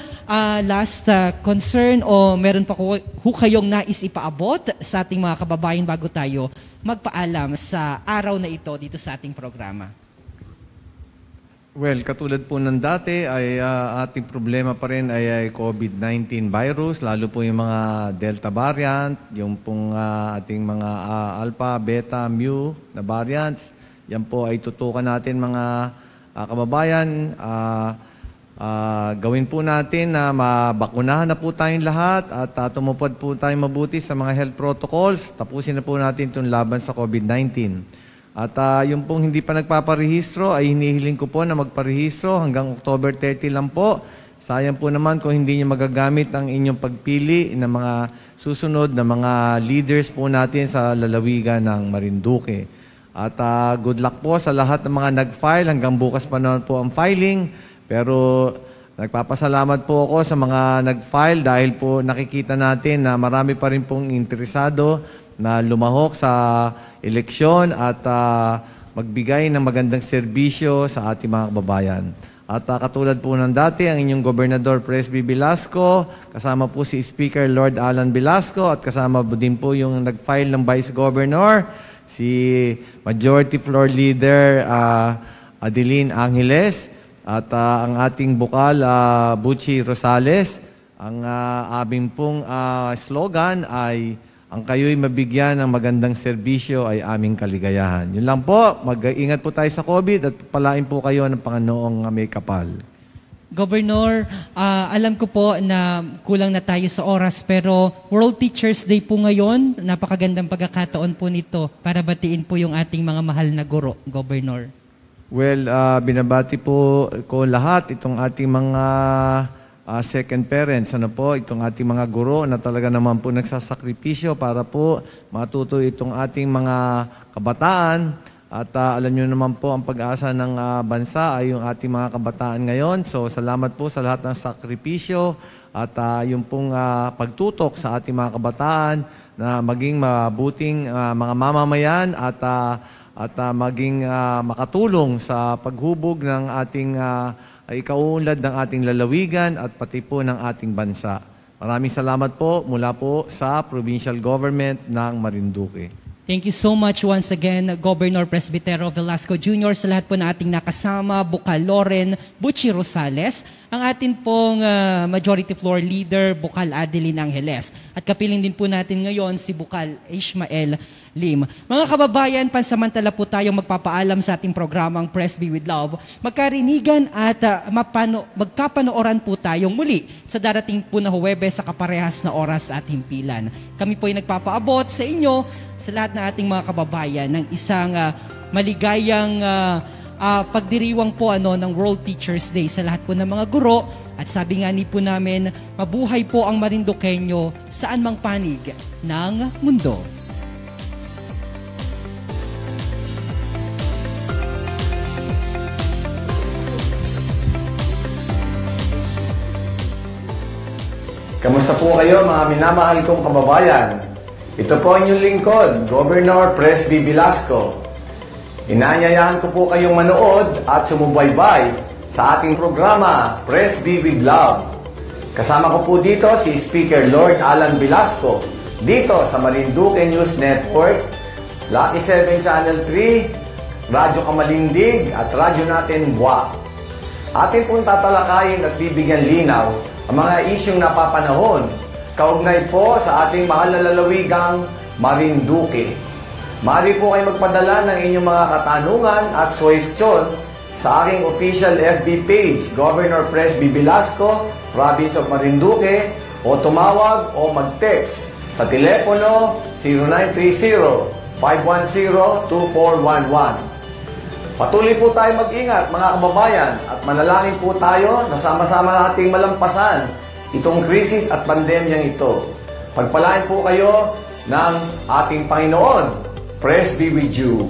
B: last concern o meron pa kayong nais ipaabot sa ating mga kababayan bago tayo magpaalam sa araw na ito dito sa ating programa?
C: Well, katulad po ng dati ay ating problema pa rin ay COVID-19 virus, lalo po yung mga Delta variant, yung pong ating mga Alpha, Beta, Mu na variants. Yan po ay tutukan natin mga kababayan. Gawin po natin na mabakunahan na po tayong lahat at tumupad po tayong mabuti sa mga health protocols. Tapusin na po natin itong laban sa COVID-19. At yung pong hindi pa nagpaparehistro ay hinihiling ko po na magparehistro hanggang October 30 lang po. Sayang po naman kung hindi niyo magagamit ang inyong pagpili ng mga susunod na mga leaders po natin sa lalawigan ng Marinduque. At good luck po sa lahat ng mga nag-file. Hanggang bukas pa naman po ang filing. Pero nagpapasalamat po ako sa mga nag-file dahil po nakikita natin na marami pa rin pong interesado na lumahok sa eleksyon at magbigay ng magandang serbisyo sa ating mga kababayan. At katulad po ng dati, ang inyong Gobernador Presby Velasco, kasama po si Speaker Lord Alan Velasco at kasama din po yung nag-file ng Vice Governor, si Majority Floor Leader Adeline Angeles at ang ating Bukal Butchie Rosales. Ang aming pong slogan ay ang kayo'y mabigyan ng magandang serbisyo ay aming kaligayahan. Yun lang po. Mag-ingat po tayo sa COVID at palain po kayo ng Panginoong may kapal.
B: Governor, alam ko po na kulang na tayo sa oras pero World Teachers Day po ngayon. Napakagandang pagkakataon po nito para batiin po yung ating mga mahal na guro, Governor.
C: Well, binabati po ko lahat itong ating mga second parents, itong ating mga guro na talaga naman po nagsasakripisyo para po matuto itong ating mga kabataan. At alam nyo naman po ang pag-asa ng bansa ay yung ating mga kabataan ngayon. So salamat po sa lahat ng sakripisyo at yung pong pagtutok sa ating mga kabataan na maging mabuting mga mamamayan at maging makatulong sa paghubog ng ating ay ikaunlad ng ating lalawigan at pati po ng ating bansa. Maraming salamat po mula po sa Provincial Government ng Marinduque.
B: Thank you so much once again, Governor Presbitero Velasco Jr., sa lahat po na ating nakasama, Bukal Loren Buchi Rosales, ang atin pong Majority Floor Leader, Bukal Adeline Angeles. At kapiling din po natin ngayon si Bukal Ishmael Lim. Mga kababayan, pansamantala po tayong magpapaalam sa ating programang Presby with Love. Magkarinigan at magkapanooran po tayong muli sa darating po na Huwebes sa kaparehas na oras at himpilan. Kami po ay nagpapaabot sa inyo, sa lahat ng ating mga kababayan, ng isang maligayang pagdiriwang po ng World Teachers Day sa lahat po ng mga guro. At sabi nga ni po namin, mabuhay po ang Marinduqueño saan mang panig ng mundo.
A: Kamusta po kayo mga minamahal kong kababayan? Ito po ang inyong lingkod, Governor Presby Velasco. Inaanyayahan ko po kayong manood at sumubaybay sa ating programa, Presby with Love. Kasama ko po dito si Speaker Lord Alan Velasco, dito sa Marinduque News Network, Lucky 7 Channel 3, Radyo Kamalindig at Radyo Natin Buwa. Atin pong tatalakayin at bibigyan linaw ang mga isyong napapanahon kaugnay po sa ating mahal na lalawigang Marinduque. Maaari po kayo magpadala ng inyong mga katanungan at suwestyon sa aking official FB page, Governor Presby Velasco, Province of Marinduque, o tumawag o mag-text sa telepono 0930-510-2411. Patuloy po tayo mag-ingat mga kababayan at manalangin po tayo na sama-sama nating malampasan itong krisis at pandemyang ito. Pagpalain po kayo ng ating Panginoon. Presby with you.